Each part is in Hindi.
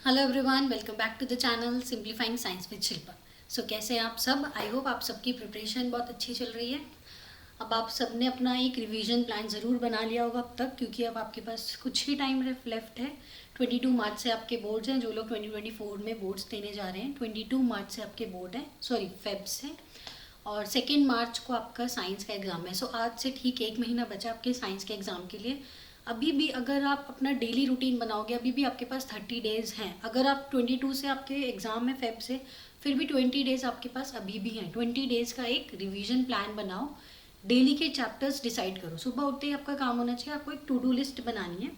Hello everyone, welcome back to the channel simplifying science with Shilpa. So कैसे हैं आप सब? आई होप आप सबकी प्रिपरेशन बहुत अच्छी चल रही है। अब आप सब ने अपना एक रिवीजन प्लान ज़रूर बना लिया होगा अब तक, क्योंकि अब आपके पास कुछ ही टाइम लेफ्ट है। 22 मार्च से आपके बोर्ड्स हैं। जो लोग 2024 में बोर्ड्स देने जा रहे हैं, 22 मार्च से आपके बोर्ड है, सॉरी फेब से। और 2 मार्च को आपका साइंस का एग्ज़ाम है। सो आज से ठीक 1 महीना बचा आपके साइंस के एग्ज़ाम के लिए। अभी भी अगर आप अपना डेली रूटीन बनाओगे, अभी भी आपके पास 30 डेज़ हैं। अगर आप 22 से आपके एग्ज़ाम है फेब से, फिर भी 20 डेज़ आपके पास अभी भी हैं। 20 डेज़ का एक रिवीजन प्लान बनाओ। डेली के चैप्टर्स डिसाइड करो। सुबह उठते ही आपका काम होना चाहिए, आपको एक टू डू लिस्ट बनानी है।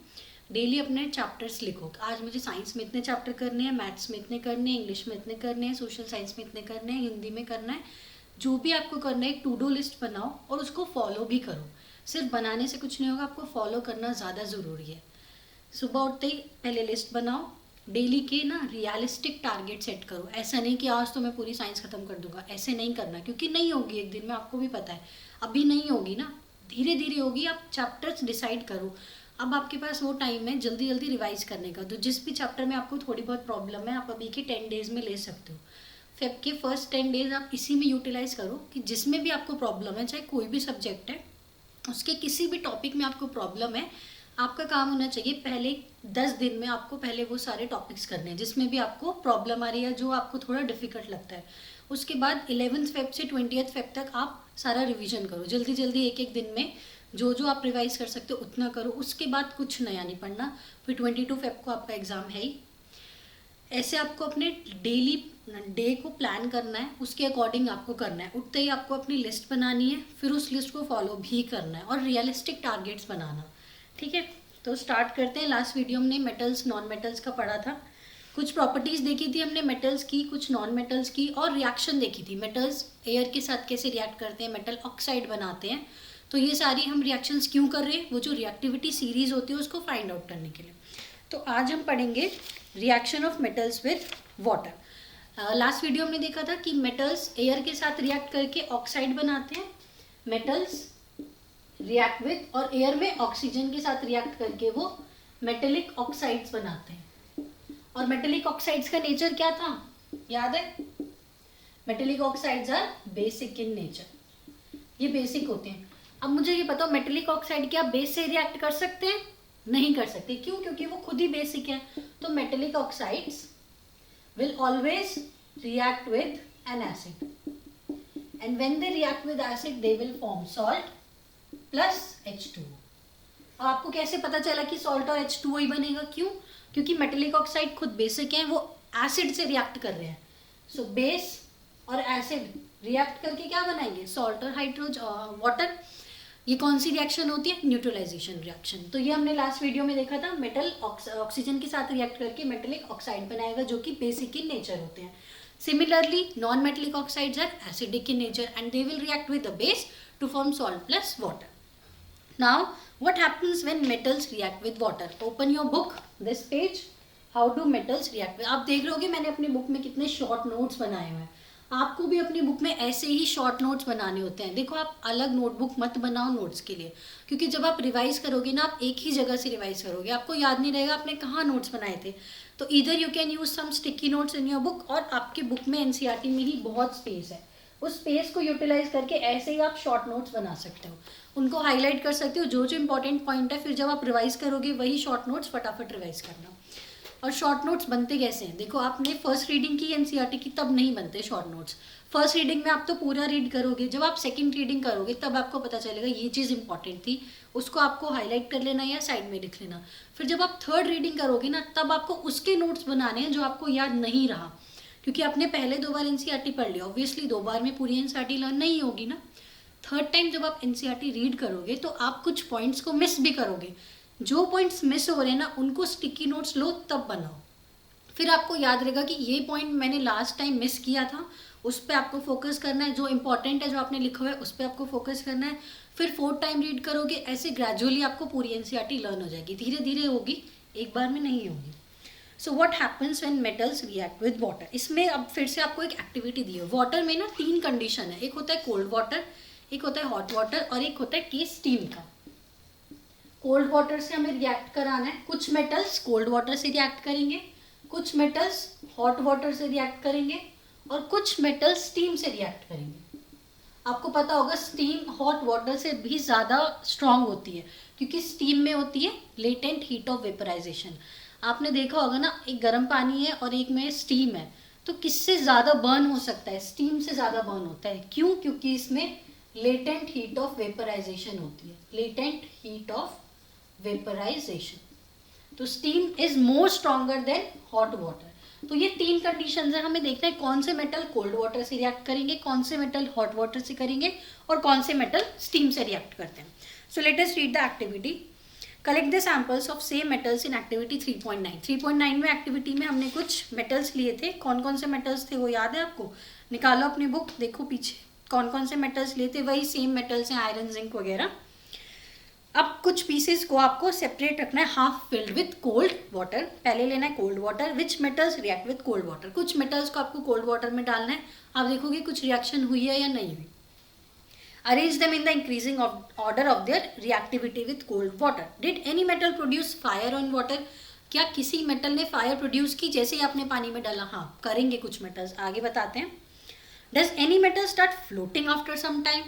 डेली अपने चैप्टर्स लिखो। आज मुझे साइंस में इतने चैप्टर करने हैं, मैथ्स में इतने करने हैं, इंग्लिश में इतने करने हैं, सोशल साइंस में इतने करने हैं, हिंदी में करना है। जो भी आपको करना है एक टू डू लिस्ट बनाओ और उसको फॉलो भी करो। सिर्फ बनाने से कुछ नहीं होगा, आपको फॉलो करना ज़्यादा ज़रूरी है। सुबह उठते ही पहले लिस्ट बनाओ। डेली के ना रियलिस्टिक टारगेट सेट करो। ऐसा नहीं कि आज तो मैं पूरी साइंस ख़त्म कर दूंगा, ऐसे नहीं करना, क्योंकि नहीं होगी एक दिन में, आपको भी पता है। अभी नहीं होगी ना, धीरे धीरे होगी। आप चैप्टर्स डिसाइड करो। अब आपके पास वो टाइम है जल्दी जल्दी रिवाइज करने का। तो जिस भी चैप्टर में आपको थोड़ी बहुत प्रॉब्लम है, आप अभी के 10 डेज़ में ले सकते हो। फेब के फर्स्ट 10 डेज़ आप इसी में यूटिलाइज करो कि जिसमें भी आपको प्रॉब्लम है, चाहे कोई भी सब्जेक्ट है, उसके किसी भी टॉपिक में आपको प्रॉब्लम है, आपका काम होना चाहिए पहले 10 दिन में आपको पहले वो सारे टॉपिक्स करने हैं जिसमें भी आपको प्रॉब्लम आ रही है, जो आपको थोड़ा डिफिकल्ट लगता है। उसके बाद 11 फेब से 20 फेब तक आप सारा रिवीजन करो। जल्दी जल्दी एक एक दिन में जो जो आप रिवाइज कर सकते हो उतना करो। उसके बाद कुछ नया नहीं पढ़ना। फिर 22 फेब को आपका एग्ज़ाम है ही। ऐसे आपको अपने डेली डे को प्लान करना है, उसके अकॉर्डिंग आपको करना है। उठते ही आपको अपनी लिस्ट बनानी है, फिर उस लिस्ट को फॉलो भी करना है और रियलिस्टिक टारगेट्स बनाना। ठीक है, तो स्टार्ट करते हैं। लास्ट वीडियो हमने मेटल्स नॉन मेटल्स का पढ़ा था। कुछ प्रॉपर्टीज़ देखी थी हमने मेटल्स की, कुछ नॉन मेटल्स की, और रिएक्शन देखी थी। मेटल्स एयर के साथ कैसे रिएक्ट करते हैं, मेटल ऑक्साइड बनाते हैं। तो ये सारी हम रिएक्शंस क्यों कर रहे हैं, वो जो रिएक्टिविटी सीरीज होती है उसको फाइंड आउट करने के लिए। तो आज हम पढ़ेंगे reaction of metals with water. Last video हमने देखा था कि मेटल्स एयर के साथ रिएक्ट करके ऑक्साइड बनाते हैं। मेटल्स रिएक्ट विद, और एयर में ऑक्सीजन के साथ रिएक्ट करके वो मेटेलिक ऑक्साइड्स बनाते हैं। और मेटेलिक ऑक्साइड्स का नेचर क्या था, याद है? Metallic oxides are basic in nature. ये बेसिक होते हैं। अब मुझे ये बताओ, मेटेलिक ऑक्साइड क्या बेस से रिएक्ट कर सकते हैं? नहीं कर सकते। क्यों? क्योंकि वो खुद ही बेसिक है। तो metallic oxides will always react with an acid, and when they react with acid they will form salt plus H2। आपको कैसे पता चला कि salt और H2O ही बनेगा? क्यों? क्योंकि मेटेलिक ऑक्साइड खुद बेसिक हैं, वो एसिड से रिएक्ट कर रहे हैं। सो बेस और एसिड रिएक्ट करके क्या बनाएंगे? सॉल्ट और हाइड्रोजन वाटर। ये कौन सी रिएक्शन होती है? Neutralisation reaction. तो ये हमने लास्ट वीडियो में देखा था। मेटल ऑक्सीजन के साथ रिएक्ट करके मेटेलिक ऑक्साइड बनाएगा, जो कि बेसिक इन नेचर होते हैं। Similarly non metallic oxides are acidic in nature and they will react with the base to form salt plus water. Now what happens when metals react with water? Open your book, this page, how do metals react. आप देख रहे मैंने अपनी बुक में कितने शॉर्ट नोट्स बनाए हुए हैं। आपको भी अपनी बुक में ऐसे ही शॉर्ट नोट्स बनाने होते हैं। देखो, आप अलग नोटबुक मत बनाओ नोट्स के लिए, क्योंकि जब आप रिवाइज करोगे ना, आप एक ही जगह से रिवाइज करोगे, आपको याद नहीं रहेगा आपने कहाँ नोट्स बनाए थे। तो इधर you can use some sticky notes in your book, और आपके बुक में एनसीईआरटी में ही बहुत स्पेस है। उस स्पेस को यूटिलाइज करके ऐसे ही आप शॉर्ट नोट्स बना सकते हो। उनको हाईलाइट कर सकते हो, जो जो इंपॉर्टेंट पॉइंट है, फिर जब आप रिवाइज करोगे वही शॉर्ट नोट्स फटाफट रिवाइज करना। और शॉर्ट नोट्स बनते कैसे हैं? देखो, आपने फर्स्ट रीडिंग की एनसीईआरटी की, तब नहीं बनते शॉर्ट नोट्स। फर्स्ट रीडिंग में आप तो पूरा रीड करोगे, जब आप सेकंड रीडिंग करोगे तब आपको पता चलेगा ये चीज़ इंपॉर्टेंट थी, उसको आपको हाईलाइट कर लेना या साइड में लिख लेना। फिर जब आप थर्ड रीडिंग करोगे ना, तब आपको उसके नोट्स बनाने हैं जो आपको याद नहीं रहा, क्योंकि आपने पहले 2 बार एनसीईआरटी पढ़ लिया। ऑब्वियसली 2 बार में पूरी एनसीईआरटी लर्न नहीं होगी ना। थर्ड टाइम जब आप एनसीईआरटी रीड करोगे तो आप कुछ पॉइंट्स को मिस भी करोगे। जो पॉइंट्स मिस हो रहे हैं ना, उनको स्टिकी नोट्स लो तब बनाओ। फिर आपको याद रहेगा कि ये पॉइंट मैंने लास्ट टाइम मिस किया था, उस पर आपको फोकस करना है। जो इंपॉर्टेंट है, जो आपने लिखा हुआ है, उस पर आपको फोकस करना है। फिर 4th टाइम रीड करोगे, ऐसे ग्रेजुअली आपको पूरी एनसीईआरटी लर्न हो जाएगी। धीरे धीरे होगी, एक बार में नहीं होगी। So what happens when metals react with water? इसमें अब फिर से आपको एक एक्टिविटी दी है। वाटर में ना 3 कंडीशन है। एक होता है कोल्ड वाटर, एक होता है हॉट वाटर, और एक होता है केस स्टीम का। कोल्ड वाटर से हमें रिएक्ट कराना है। कुछ मेटल्स कोल्ड वाटर से रिएक्ट करेंगे, कुछ मेटल्स हॉट वाटर से रिएक्ट करेंगे और कुछ मेटल्स स्टीम से रिएक्ट करेंगे। आपको पता होगा स्टीम हॉट वाटर से भी ज़्यादा स्ट्रांग होती है, क्योंकि स्टीम में होती है लेटेंट हीट ऑफ वेपराइजेशन। आपने देखा होगा ना, एक गर्म पानी है और एक में स्टीम है, तो किससे ज़्यादा बर्न हो सकता है? स्टीम से ज़्यादा बर्न होता है। क्यों? क्योंकि इसमें लेटेंट हीट ऑफ वेपराइजेशन होती है, लेटेंट हीट ऑफ वेपराइजेशन। तो steam is more stronger than hot water. तो ये तीन कंडीशंस है, हमें देखना है कौन से मेटल कोल्ड वाटर से रिएक्ट करेंगे, कौन से मेटल हॉट वाटर से करेंगे और कौन से मेटल स्टीम से रिएक्ट करते हैं। So let us read the activity. Collect the samples of same metals in activity 3.9। 3.9 में एक्टिविटी में हमने कुछ मेटल्स लिए थे। कौन कौन से मेटल्स थे वो याद है आपको? निकालो अपनी बुक, देखो पीछे कौन कौन से मेटल्स लिए थे। वही सेम मेटल्स हैं, आयरन, जिंक वगैरह। अब कुछ पीसेस को आपको सेपरेट रखना है, half filled with cold water. पहले लेना है cold water. Which metals react with cold water? कुछ मेटल्स को आपको कोल्ड वाटर में डालना है। आप देखोगे कुछ रिएक्शन हुई है या नहीं हुई। Arrange them in the increasing order of their reactivity with cold water. Did any metal produce fire on water? क्या किसी मेटल ने फायर प्रोड्यूस की जैसे ही आपने पानी में डाला? हाँ, करेंगे कुछ मेटल्स, आगे बताते हैं। Does any metal start floating after some time?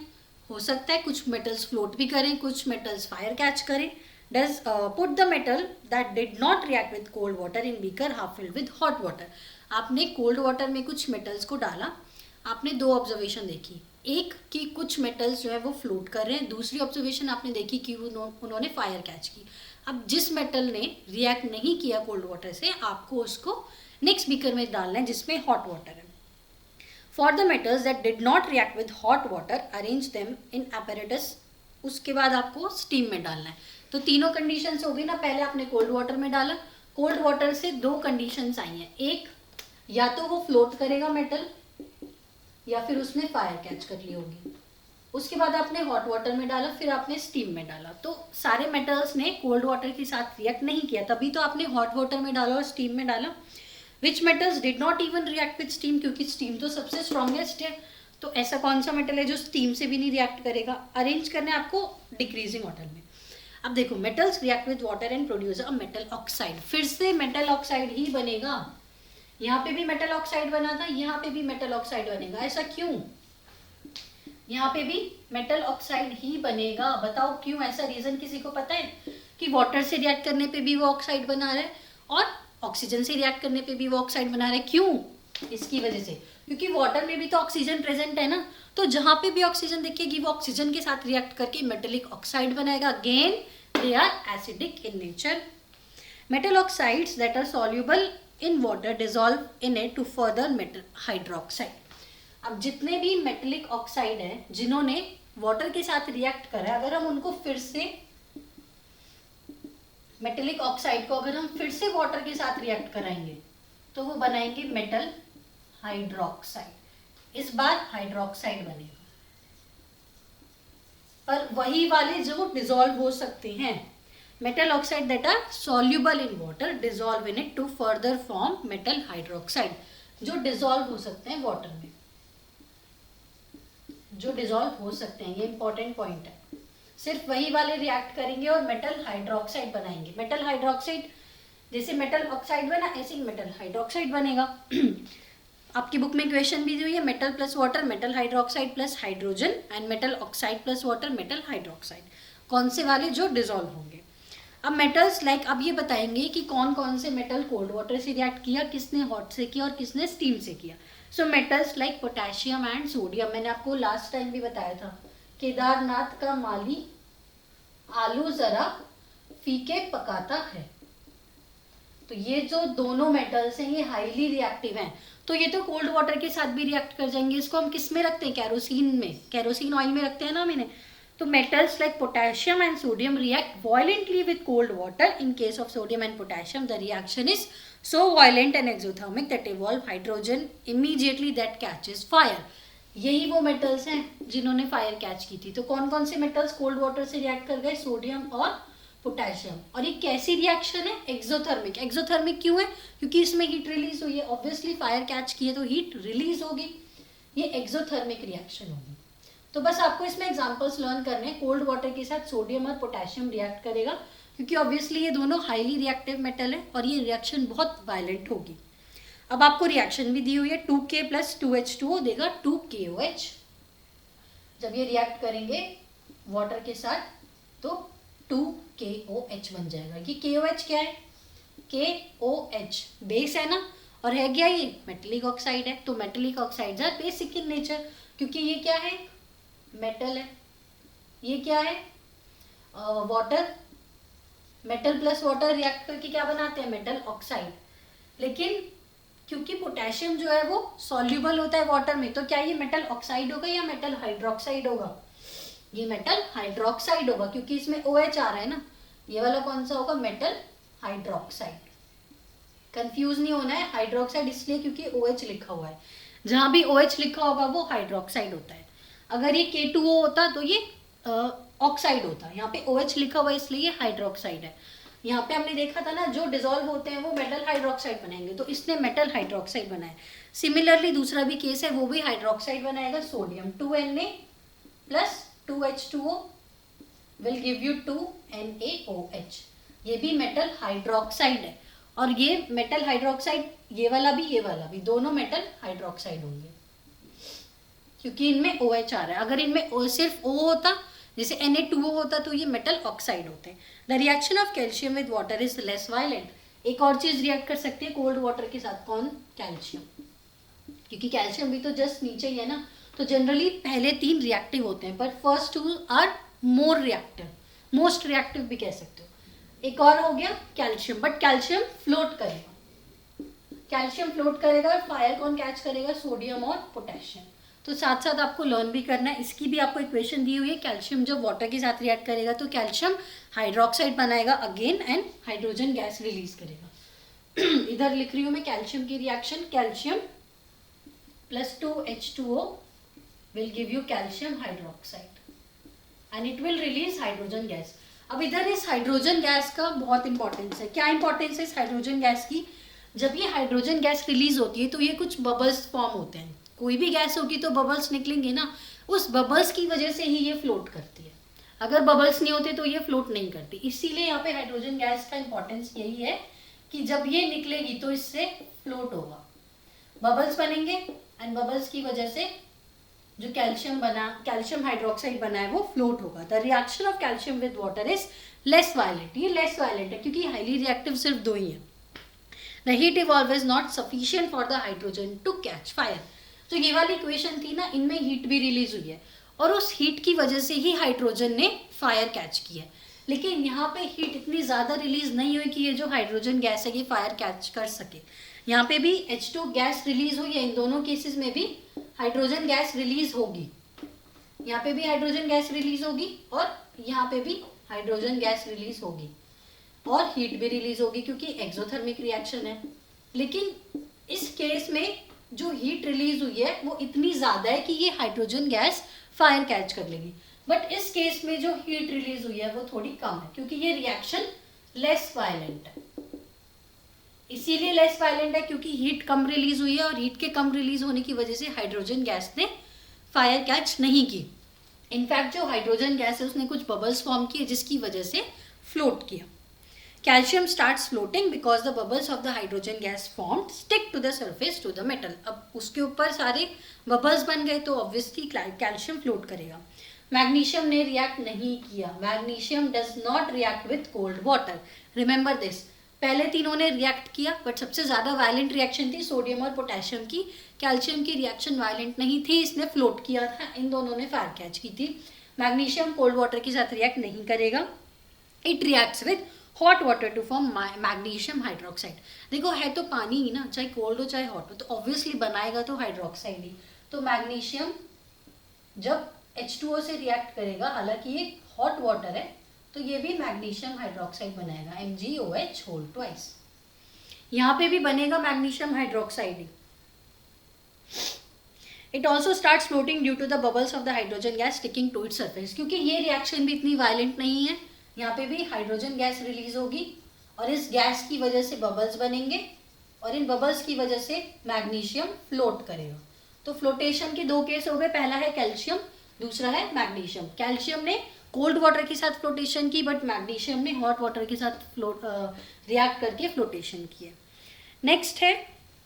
हो सकता है कुछ मेटल्स फ्लोट भी करें, कुछ मेटल्स फायर कैच करें। Does put the metal that did not react with cold water in beaker half filled with hot water. आपने कोल्ड वाटर में कुछ मेटल्स को डाला, आपने दो ऑब्जर्वेशन देखी। एक कि कुछ मेटल्स जो है वो फ्लोट कर रहे हैं, दूसरी ऑब्जर्वेशन आपने देखी कि उन्होंने फायर कैच की। अब जिस मेटल ने रिएक्ट नहीं किया कोल्ड वाटर से, आपको उसको नेक्स्ट बीकर में डालना है जिसमें हॉट वाटर है। For the metals that did not react with hot water, arrange them in apparatus। उसके बाद आपको स्टीम में डालना है। तो तीनों कंडीशंस हो गई ना। पहले आपने कोल्ड वाटर में डाला, कोल्ड वाटर से दो कंडीशंस आई हैं। एक, या तो वो फ्लोट करेगा मेटल, या फिर उसने फायर कैच कर ली होगी। उसके बाद आपने हॉट वाटर में डाला, फिर आपने स्टीम में डाला। तो सारे मेटल्स ने कोल्ड वाटर के साथ रिएक्ट नहीं किया, तभी तो आपने हॉट वाटर में डाला और स्टीम में डाला। Which metals did not even react with steam? क्योंकि स्टीम तो सबसे स्ट्रॉन्गेस्ट है, तो ऐसा कौन सा मेटल है जो स्टीम से भी नहीं रिएक्ट करेगा? अरेंज करना है आपको डिक्रीजिंग ऑर्डर में। अब देखो, metals react with water and produce a metal oxide. फिर से मेटल ऑक्साइड ही बनेगा। यहाँ पे भी मेटल ऑक्साइड बना था, यहाँ पे भी मेटल ऑक्साइड बनेगा। ऐसा क्यों? यहाँ पे भी मेटल ऑक्साइड ही बनेगा, बताओ क्यों? ऐसा रीजन किसी को पता है? कि वाटर से रिएक्ट करने पे भी वो ऑक्साइड बना रहा है और ऑक्सीजन से रिएक्ट करने पे भी वो ऑक्साइड बना रहा है। क्यों? इसकी वजह से, क्योंकि वाटर में भी तो ऑक्सीजन प्रेजेंट है ना। तो जहां पे भी ऑक्सीजन दिखेगी वो ऑक्सीजन के साथ रिएक्ट करके मेटेलिक ऑक्साइड बनाएगा। Again they are acidic in nature. Metal oxides that are soluble in water dissolve in it to further metal hydroxide. अब जितने भी मेटेलिक ऑक्साइड है जिन्होंने वाटर के साथ रिएक्ट करा, अगर हम उनको फिर से मेटेलिक ऑक्साइड को अगर हम फिर से वाटर के साथ रिएक्ट कराएंगे तो वो बनाएंगे मेटल हाइड्रोक्साइड। इस बार हाइड्रोक्साइड बनेगा, पर वही वाले जो डिसॉल्व हो सकते हैं। Metal oxide that are soluble in water dissolve in it to further form metal hydroxide. जो डिसॉल्व हो सकते हैं वाटर में, जो डिसॉल्व हो सकते हैं, ये इंपॉर्टेंट पॉइंट है। सिर्फ वही वाले रिएक्ट करेंगे और मेटल हाइड्रोक्साइड बनाएंगे। मेटल हाइड्रोक्साइड, जैसे मेटल ऑक्साइड बना ऐसे ही मेटल हाइड्रोक्साइड बनेगा। आपकी बुक में क्वेश्चन भी दी हुई है, metal plus water metal hydroxide plus hydrogen and metal oxide plus water metal hydroxide. कौन से वाले? जो डिसॉल्व होंगे। अब मेटल्स लाइक अब ये बताएंगे कि कौन कौन से मेटल कोल्ड वाटर से रिएक्ट किया, किसने हॉट से किया और किसने स्टीम से किया। So metals like potassium and sodium, मैंने आपको लास्ट टाइम भी बताया था, केदारनाथ का माली आलू जरा फीके पकाता है। तो ये जो दोनों मेटल्स हैं ये हाईली रिएक्टिव हैं, तो ये तो कोल्ड वाटर के साथ भी रिएक्ट कर जाएंगे। इसको हम किस में रखते हैं? कैरोसिन में, कैरोसिन ऑयल में रखते हैं ना मैंने। तो metals like potassium and sodium react violently with cold water. In case of sodium and potassium the reaction is so violent and exothermic that evolve hydrogen immediately that catches fire. यही वो मेटल्स हैं जिन्होंने फायर कैच की थी। तो कौन कौन से मेटल्स कोल्ड वाटर से रिएक्ट कर गए? सोडियम और पोटेशियम। और ये कैसी रिएक्शन है? एक्सोथर्मिक। एक्सोथर्मिक क्यों है? क्योंकि इसमें हीट रिलीज हुई है, ऑब्वियसली फायर कैच की है तो हीट रिलीज होगी, ये एक्सोथर्मिक रिएक्शन होगी। तो बस आपको इसमें एग्जांपल्स लर्न करने हैं। कोल्ड वाटर के साथ सोडियम और पोटेशियम रिएक्ट करेगा क्योंकि ऑब्वियसली ये दोनों हाईली रिएक्टिव मेटल है और ये रिएक्शन बहुत वायलेंट होगी। अब आपको रिएक्शन भी दी हुई है, 2K + 2H2O देगा 2KOH। जब ये रिएक्ट करेंगे वाटर के साथ तो 2KOH बन जाएगा। ये KOH क्या है? KOH बेस है ना, और है क्या ये? मेटलिक ऑक्साइड है। तो metallic oxides are basic in nature, क्योंकि ये क्या है? मेटल है। ये क्या है? Water. Metal plus water react करके क्या बनाते हैं? Metal oxide. लेकिन क्योंकि पोटेशियम जो है वो सॉल्युबल होता है वाटर में, तो क्या ये मेटल ऑक्साइड होगा या मेटल हाइड्रोक्साइड होगा? ये मेटल हाइड्रोक्साइड होगा, क्योंकि इसमें OH आ रहा है ना। ये वाला कौन सा होगा? Metal hydroxide. कंफ्यूज नहीं होना है, हाइड्रोक्साइड इसलिए क्योंकि OH लिखा हुआ है। जहां भी OH लिखा होगा वो हाइड्रोक्साइड होता है। अगर ये K2O होता तो ये ऑक्साइड होता। यहाँ पे OH लिखा हुआ है इसलिए ये हाइड्रोक्साइड है। यहाँ पे हमने देखा था ना, जो डिसॉल्व होते हैं वो मेटल हाइड्रोक्साइड बनाएंगे, तो इसने मेटल हाइड्रोक्साइड बनाया। सिमिलरली दूसरा भी केस है, वो भी हाइड्रोक्साइड बनाएगा। Sodium 2Na + 2H2O will give you 2NaOH। ये भी मेटल हाइड्रोक्साइड है, और ये मेटल हाइड्रोक्साइड ये वाला भी दोनों मेटल हाइड्रोक्साइड होंगे, क्योंकि इनमें OH आ रहा है। अगर इनमें सिर्फ O होता, जैसे Na2O होता, तो ये मेटल ऑक्साइड होते हैं। The reaction of calcium with water is less violent. एक और चीज रिएक्ट कर सकती है कोल्ड वाटर के साथ, कौन? कैल्शियम, क्योंकि कैल्शियम भी तो जस्ट नीचे ही है ना। तो जनरली पहले 3 रिएक्टिव होते हैं, but first 2 are more reactive, most reactive भी कह सकते हो। एक और हो गया कैल्शियम, बट कैल्शियम फ्लोट करेगा। कैल्शियम फ्लोट करेगा और फायर कौन कैच करेगा? सोडियम और पोटेशियम। तो साथ साथ आपको लर्न भी करना है। इसकी भी आपको इक्वेशन दी हुई है। कैल्शियम जब वाटर के साथ रिएक्ट करेगा तो कैल्शियम हाइड्रोक्साइड बनाएगा again and hydrogen gas release करेगा। इधर लिख रही हूँ मैं कैल्शियम की reaction, calcium + 2H2O will give you calcium hydroxide and it will release hydrogen gas. अब इधर इस हाइड्रोजन गैस का बहुत इंपॉर्टेंस है। क्या इंपॉर्टेंस है इस हाइड्रोजन गैस की? जब ये हाइड्रोजन गैस रिलीज होती है तो ये कुछ बबल्स फॉर्म होते हैं। कोई भी गैस होगी तो बबल्स निकलेंगे ना, उस बबल्स की वजह से ही ये फ्लोट करती है। अगर बबल्स नहीं होते तो ये फ्लोट नहीं करती। इसीलिए यहाँ पे हाइड्रोजन गैस का इंपॉर्टेंस यही है कि जब ये निकलेगी तो इससे फ्लोट होगा, बबल्स बनेंगे, एंड बबल्स की वजह से जो कैल्शियम हाइड्रोक्साइड बना है वो फ्लोट होगा। The reaction of calcium with water is less violent. ये लेस वायलेंट है क्योंकि हाईली रिएक्टिव सिर्फ 2 ही है। The heat evolve is not sufficient for the hydrogen to catch fire. तो ये वाली इक्वेशन थी ना, इनमें हीट भी रिलीज हुई है और उस हीट की वजह से ही हाइड्रोजन ने फायर कैच किया है। लेकिन यहाँ पे हीट इतनी ज़्यादा रिलीज नहीं हुई कि ये जो हाइड्रोजन गैस है ये फायर कैच कर सके। यहाँ पे भी H2 गैस रिलीज हुई है, इन दोनों केसेस में भी हाइड्रोजन गैस रिलीज होगी। यहाँ पे भी हाइड्रोजन गैस रिलीज होगी और यहाँ पे भी हाइड्रोजन गैस रिलीज होगी और हीट भी रिलीज होगी क्योंकि एक्सोथर्मिक रिएक्शन है। लेकिन इस केस में जो हीट रिलीज हुई है वो इतनी ज़्यादा है कि ये हाइड्रोजन गैस फायर कैच कर लेगी। बट इस केस में जो हीट रिलीज हुई है वो थोड़ी कम है क्योंकि ये रिएक्शन लेस वायलेंट है। इसीलिए लेस वायलेंट है क्योंकि हीट कम रिलीज हुई है और हीट के कम रिलीज होने की वजह से हाइड्रोजन गैस ने फायर कैच नहीं की। इनफैक्ट जो हाइड्रोजन गैस है उसने कुछ बबल्स फॉर्म किए जिसकी वजह से फ्लोट किया। Calcium starts floating because the bubbles of the hydrogen gas formed stick to the surface to the metal. अब उसके ऊपर सारे bubbles बन गए तो obviously calcium float करेगा। मैग्नीशियम ने रिएक्ट नहीं किया। Magnesium does not react with cold water. Remember this. पहले तीनों ने रिएक्ट किया बट सबसे ज़्यादा वायलेंट रिएक्शन थी सोडियम और पोटेशियम की। कैल्शियम की रिएक्शन वायलेंट नहीं थी, इसने फ्लोट किया था, इन दोनों ने फायर कैच की थी। मैग्नीशियम कोल्ड वाटर के साथ रिएक्ट नहीं करेगा। It reacts with hot water to form magnesium hydroxide. देखो है तो पानी ही ना, चाहे कोल्ड हो चाहे हॉट हो, तो ऑब्वियसली बनाएगा तो हाइड्रोक्साइड ही। तो मैग्नीशियम जब H2O से रिएक्ट करेगा, हालांकि ये हॉट वाटर है, तो ये भी मैग्नीशियम हाइड्रोक्साइड बनाएगा MgOH2। यहाँ पे भी बनेगा मैग्नीशियम हाइड्रोक्साइड ही। It also start floating due to the bubbles of the hydrogen gas sticking to its surface. क्योंकि ये रिएक्शन भी इतनी वायलेंट नहीं है, यहाँ पे भी हाइड्रोजन गैस रिलीज होगी और इस गैस की वजह से बबल्स बनेंगे और इन बबल्स की वजह से मैग्नीशियम फ्लोट करेगा। तो फ्लोटेशन के 2 केस हो गए, पहला है कैल्शियम, दूसरा है मैग्नीशियम। कैल्शियम ने कोल्ड वाटर के साथ फ्लोटेशन की, बट मैग्नीशियम ने हॉट वाटर के साथ रिएक्ट करके फ्लोटेशन की है। नेक्स्ट है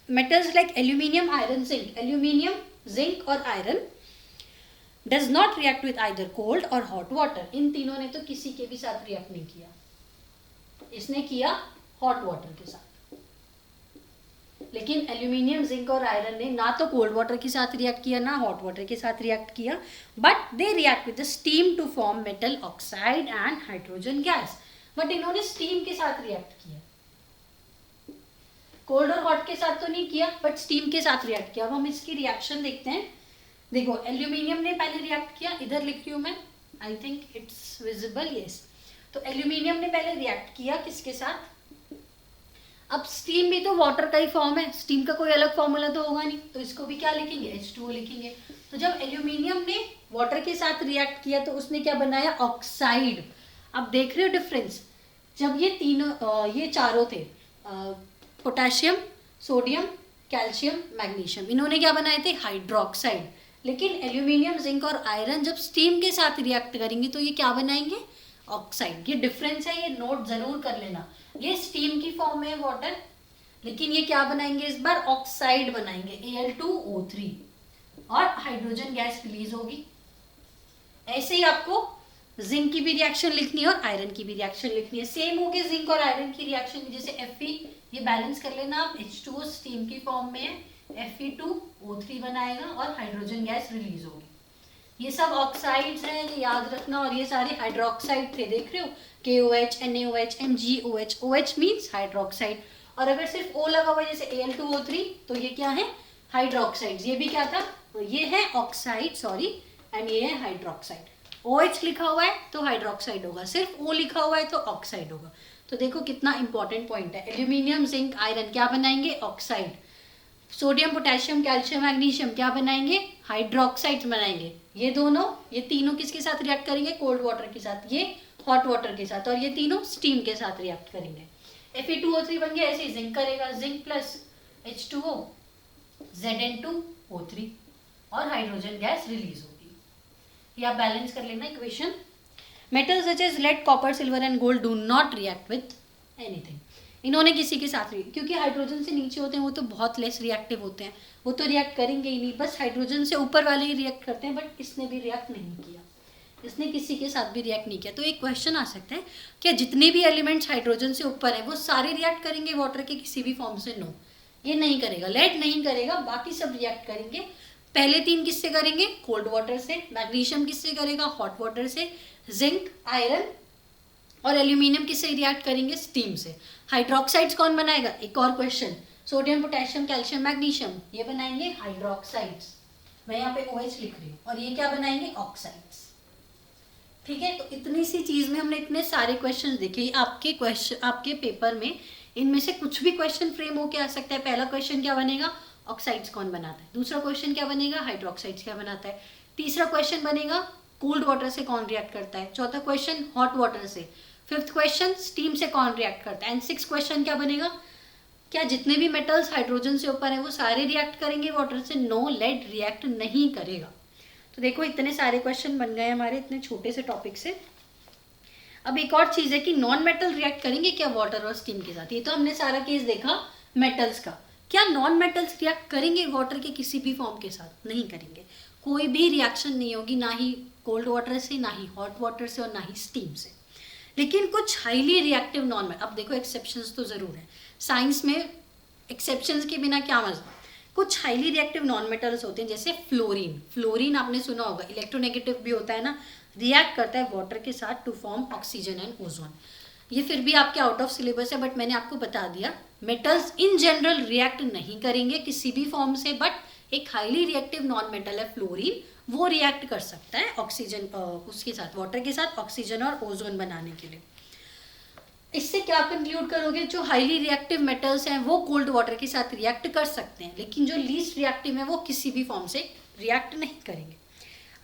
metals like aluminium, iron, zinc. Aluminium, zinc और iron does not react with either cold और हॉट वाटर। इन तीनों ने तो किसी के भी साथ रिएक्ट नहीं किया, इसने किया हॉट वाटर के साथ। लेकिन एल्यूमिनियम, जिंक और आयरन ने ना तो कोल्ड वाटर के साथ रिएक्ट किया ना हॉट वाटर के साथ रिएक्ट किया, but they react with the steam to form metal oxide and hydrogen gas. But इन्होंने स्टीम के साथ रिएक्ट किया, कोल्ड और हॉट के साथ तो नहीं किया, बट स्टीम के साथ रिएक्ट किया। अब हम इसकी रिएक्शन देखते हैं। देखो एल्यूमिनियम ने पहले रिएक्ट किया, इधर लिख रही हूं मैं, I think it's visible, yes. तो एल्यूमिनियम ने पहले रिएक्ट किया किसके साथ? अब स्टीम भी तो वाटर का ही फॉर्म है, स्टीम का कोई अलग फॉर्मूला तो होगा नहीं, तो इसको भी क्या लिखेंगे? H2O लिखेंगे। तो जब एल्यूमिनियम ने वाटर के साथ रिएक्ट किया तो उसने क्या बनाया? ऑक्साइड। अब देख रहे हो डिफरेंस? जब ये तीनों ये चारों थे, पोटेशियम, सोडियम, कैल्शियम, मैग्नीशियम, इन्होंने क्या बनाए थे? हाइड्रोक्साइड। लेकिन एल्यूमिनियम, जिंक और आयरन जब स्टीम के साथ रिएक्ट करेंगे तो ये क्या बनाएंगे? ऑक्साइड। ये डिफरेंस है, ये नोट जरूर कर लेना। ये स्टीम की फॉर्म में वाटर, लेकिन ये क्या बनाएंगे इस बार? ऑक्साइड बनाएंगे, Al2O3, और हाइड्रोजन गैस रिलीज होगी। ऐसे ही आपको जिंक की भी रिएक्शन लिखनी है और आयरन की भी रिएक्शन लिखनी है। सेम हो गया जिंक और आयरन की रिएक्शन, जैसे Fe, ये बैलेंस कर लेना आप, H2O स्टीम की फॉर्म में है, Fe2O3 बनाएगा और हाइड्रोजन गैस रिलीज होगी। ये सब ऑक्साइड्स हैं, ये याद रखना। और ये सारे हाइड्रोक्साइड थे, देख रहे हो? KOH, NaOH, MgOH, OH means hydroxide. और अगर सिर्फ O लगा हुआ है जैसे Al2O3 तो ये क्या है? हाइड्रोक्साइड्स। ये भी क्या था? ये है ऑक्साइड, सॉरी, एंड ये है हाइड्रोक्साइड। OH लिखा हुआ है तो हाइड्रोक्साइड होगा, सिर्फ O लिखा हुआ है तो ऑक्साइड होगा। तो देखो कितना इंपॉर्टेंट पॉइंट है। एल्यूमिनियम, जिंक, आयरन क्या बनाएंगे? Oxide. Sodium, potassium, calcium, magnesium क्या बनाएंगे? हाइड्रोक्साइड्स बनाएंगे। ये दोनों, ये तीनों किसके साथ रिएक्ट करेंगे? कोल्ड वाटर के साथ, ये हॉट वाटर के साथ, और ये तीनों स्टीम के साथ रिएक्ट करेंगे। Fe2O3 बन गया, ऐसे जिंक करेगा, जिंक प्लस H2O, Zn2O3, और हाइड्रोजन गैस रिलीज होगी। ये आप बैलेंस कर लेना equation. Metals such as lead, copper, silver and gold do not react with anything. इन्होंने किसी के साथ नहीं, क्योंकि हाइड्रोजन से नीचे होते हैं वो तो बहुत लेस रिएक्टिव होते हैं, वो तो रिएक्ट करेंगे ही नहीं, बस हाइड्रोजन से ऊपर वाले ही रिएक्ट करते हैं। बट इसने भी रिएक्ट नहीं किया, इसने किसी के साथ भी रिएक्ट नहीं किया। तो एक क्वेश्चन आ सकता है, क्या जितने भी एलिमेंट्स हाइड्रोजन से ऊपर है वो सारे रिएक्ट करेंगे वाटर के किसी भी फॉर्म से? नो, ये नहीं करेगा, लेड नहीं करेगा, बाकी सब रिएक्ट करेंगे। पहले तीन किससे करेंगे? कोल्ड वाटर से। मैग्नीशियम किससे करेगा? हॉट वाटर से। जिंक, आयरन और एल्यूमिनियम किससे रिएक्ट करेंगे? स्टीम से। हाइड्रोक्साइड्स कौन बनाएगा? एक और question, sodium, potassium, calcium, magnesium, ये बनाएंगे हाइड्रोक्साइड्स। मैं यहाँ पे OH लिख रही हूँ, और ये क्या बनाएंगे? ऑक्साइड्स। ठीक है, तो इतनी सी चीज में हमने इतने सारे क्वेश्चन देखे। आपके क्वेश्चन, आपके पेपर में इनमें से कुछ भी क्वेश्चन फ्रेम होके आ सकता है। पहला क्वेश्चन क्या बनेगा? ऑक्साइड्स कौन बनाता है। दूसरा क्वेश्चन क्या बनेगा? हाइड्रोक्साइड्स क्या बनाता है। तीसरा क्वेश्चन बनेगा कोल्ड वाटर से कौन रिएक्ट करता है। चौथा क्वेश्चन हॉट वाटर से। फिफ्थ क्वेश्चन स्टीम से कौन रिएक्ट करता है। एंड सिक्स क्वेश्चन क्या बनेगा? क्या जितने भी मेटल्स हाइड्रोजन से ऊपर है वो सारे रिएक्ट करेंगे वाटर से? नो, लेड रिएक्ट नहीं करेगा। तो देखो इतने सारे क्वेश्चन बन गए हमारे इतने छोटे से टॉपिक से। अब एक और चीज है कि नॉन मेटल रिएक्ट करेंगे क्या वाटर और स्टीम के साथ। ये तो हमने सारा केस देखा मेटल्स का। क्या नॉन मेटल्स रिएक्ट करेंगे वाटर के किसी भी फॉर्म के साथ? नहीं करेंगे, कोई भी रिएक्शन नहीं होगी, ना ही कोल्ड वाटर से, ना ही हॉट वाटर से, और ना ही स्टीम से। लेकिन कुछ हाईली रिएक्टिव नॉन मेटल, अब देखो एक्सेप्शंस तो जरूर है साइंस में, एक्सेप्शंस के बिना क्या मजा। कुछ हाईली रिएक्टिव नॉन मेटल्स होते हैं जैसे फ्लोरीन। फ्लोरीन आपने सुना होगा, इलेक्ट्रोनेगेटिव भी होता है ना, रिएक्ट करता है वाटर के साथ to form oxygen and ozone. ये फिर भी आपके आउट ऑफ सिलेबस है, बट मैंने आपको बता दिया मेटल्स इन जनरल रिएक्ट नहीं करेंगे किसी भी फॉर्म से, बट एक हाईली रिएक्टिव नॉन मेटल है फ्लोरीन, वो रिएक्ट कर सकता है ऑक्सीजन उसके साथ, वाटर के साथ ऑक्सीजन और ओजोन बनाने के लिए। इससे क्या कंक्लूड करोगे? जो हाईली रिएक्टिव मेटल्स हैं वो कोल्ड वाटर के साथ रिएक्ट कर सकते हैं, लेकिन जो लीस्ट रिएक्टिव है वो किसी भी फॉर्म से रिएक्ट नहीं करेंगे।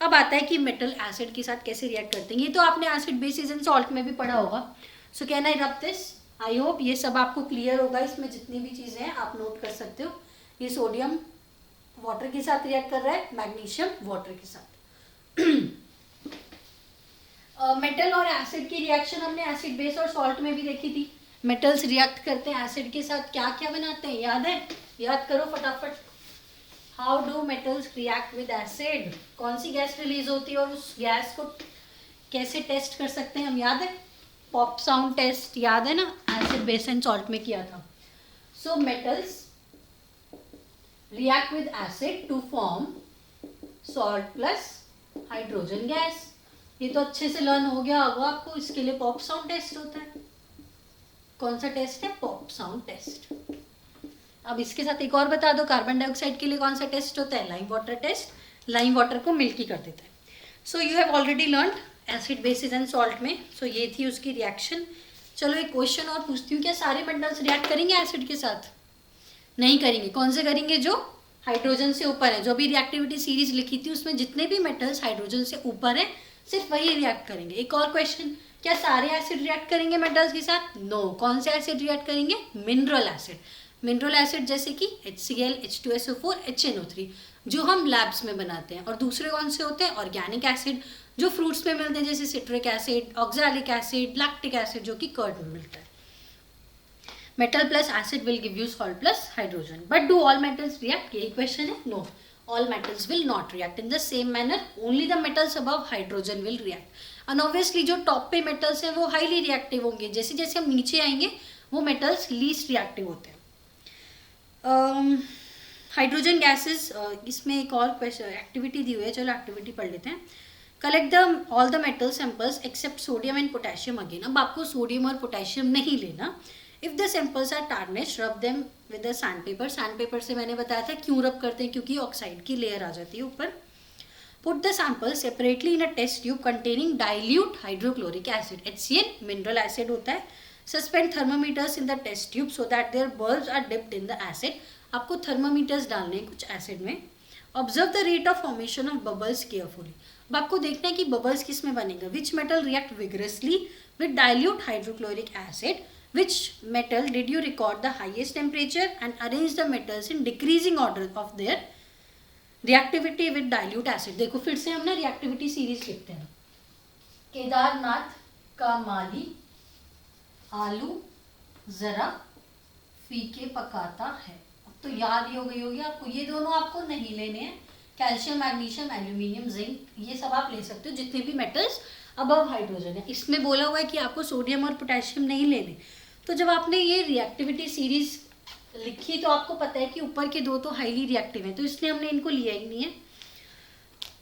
अब आता है कि मेटल एसिड के साथ कैसे रिएक्ट करते हैं। ये तो आपने एसिड, बेसिस एंड सॉल्ट में भी पढ़ा होगा। So can I rub this? I hope ये सब आपको क्लियर होगा। इसमें जितनी भी चीजें हैं आप नोट कर सकते हो। ये सोडियम वाटर के साथ रिएक्ट कर रहा है, मैग्नीशियम वाटर के साथ। मेटल और एसिड की रिएक्शन हमने एसिड बेस और सॉल्ट में भी देखी थी। मेटल्स रिएक्ट करते हैं एसिड के साथ, क्या क्या बनाते हैं याद है? याद करो फटाफट। How do metals react with acid? कौन सी गैस रिलीज होती है और उस गैस को कैसे टेस्ट कर सकते हैं हम, याद है? पॉप साउंड टेस्ट याद है ना, एसिड बेस एंड सॉल्ट में किया था। So metals react with acid to form salt plus hydrogen gas. ये तो अच्छे से लर्न हो गया होगा आपको। इसके लिए पॉप साउंड टेस्ट होता है। कौन सा टेस्ट है? Pop sound test. अब इसके साथ एक और बता दो, कार्बन डाइऑक्साइड के लिए कौन सा टेस्ट होता है? Lime water test. Lime water को मिल्की कर देता है। So you have already learn acid basis and salt में। सो ये थी उसकी रिएक्शन। चलो एक क्वेश्चन और पूछती हूँ, क्या सारे मेटल्स रिएक्ट करेंगे एसिड के साथ? नहीं करेंगे। कौन से करेंगे? जो हाइड्रोजन से ऊपर है। जो भी रिएक्टिविटी सीरीज लिखी थी उसमें जितने भी मेटल्स हाइड्रोजन से ऊपर है सिर्फ वही रिएक्ट करेंगे। एक और क्वेश्चन, क्या सारे एसिड रिएक्ट करेंगे मेटल्स के साथ? नो। कौन से एसिड रिएक्ट करेंगे? Mineral acid. मिनरल एसिड जैसे कि HCl, H2SO4, HNO3 जो हम लैब्स में बनाते हैं। और दूसरे कौन से होते हैं? ऑर्गेनिक एसिड जो फ्रूट्स में मिलते हैं, जैसे citric acid, oxalic acid, lactic acid जो कि कर्ड में मिलता है। Metal plus acid will give you salt plus hydrogen. But do all metals react? यही क्वेश्चन है। No, all metals will not react in the same manner. Only the metals above hydrogen will react. And obviously जो टॉप पे मेटल्स हैं वो हाईली रिएक्टिव होंगे। जैसे जैसे हम नीचे आएंगे वो मेटल्स लीस्ट रिएक्टिव होते हैं। हाइड्रोजन गैसेस, इसमें एक और क्वेश्चन एक्टिविटी दी हुई है। चलो एक्टिविटी पढ़ लेते हैं। Collect the all the metal samples except sodium and potassium again. अब आपको सोडियम और पोटेशियम नहीं लेना। If the samples are tarnished rub them with the sand paper. Sand paper से मैंने बताया था क्यों रब करते हैं, क्योंकि ऑक्साइड की लेयर आ जाती है ऊपर। Put the sample separately in a test tube containing dilute hydrochloric acid. HCl mineral acid होता है। Suspend thermometers in the test tube so that their bulbs are dipped in the acid. आपको थर्मोमीटर्स डालने हैं कुछ एसिड में। Observe the rate of formation of bubbles carefully. अब आपको देखना है कि बबल्स किस में बनेगा। Which metal react vigorously with dilute hydrochloric acid? Which metal did you record the highest temperature and arrange the metals in decreasing order of their reactivity with dilute acid? देखो फिर से हम ना रिएक्टिविटी सीरीज लिखते हैं। केदारनाथ का माली आलू जरा फीके पकाता है। अब तो याद ही हो गई होगी आपको। ये दोनों आपको नहीं लेने हैं। कैल्शियम, मैग्नीशियम, एल्यूमिनियम, जिंक, ये सब आप ले सकते हो जितने भी मेटल्स अबव हाइड्रोजन है। इसमें बोला हुआ है कि आपको सोडियम और पोटेशियम नहीं लेने। तो जब आपने ये रिएक्टिविटी सीरीज लिखी तो आपको पता है कि ऊपर के दो तो हाईली रिएक्टिव हैं, तो इसलिए हमने इनको लिया ही नहीं है।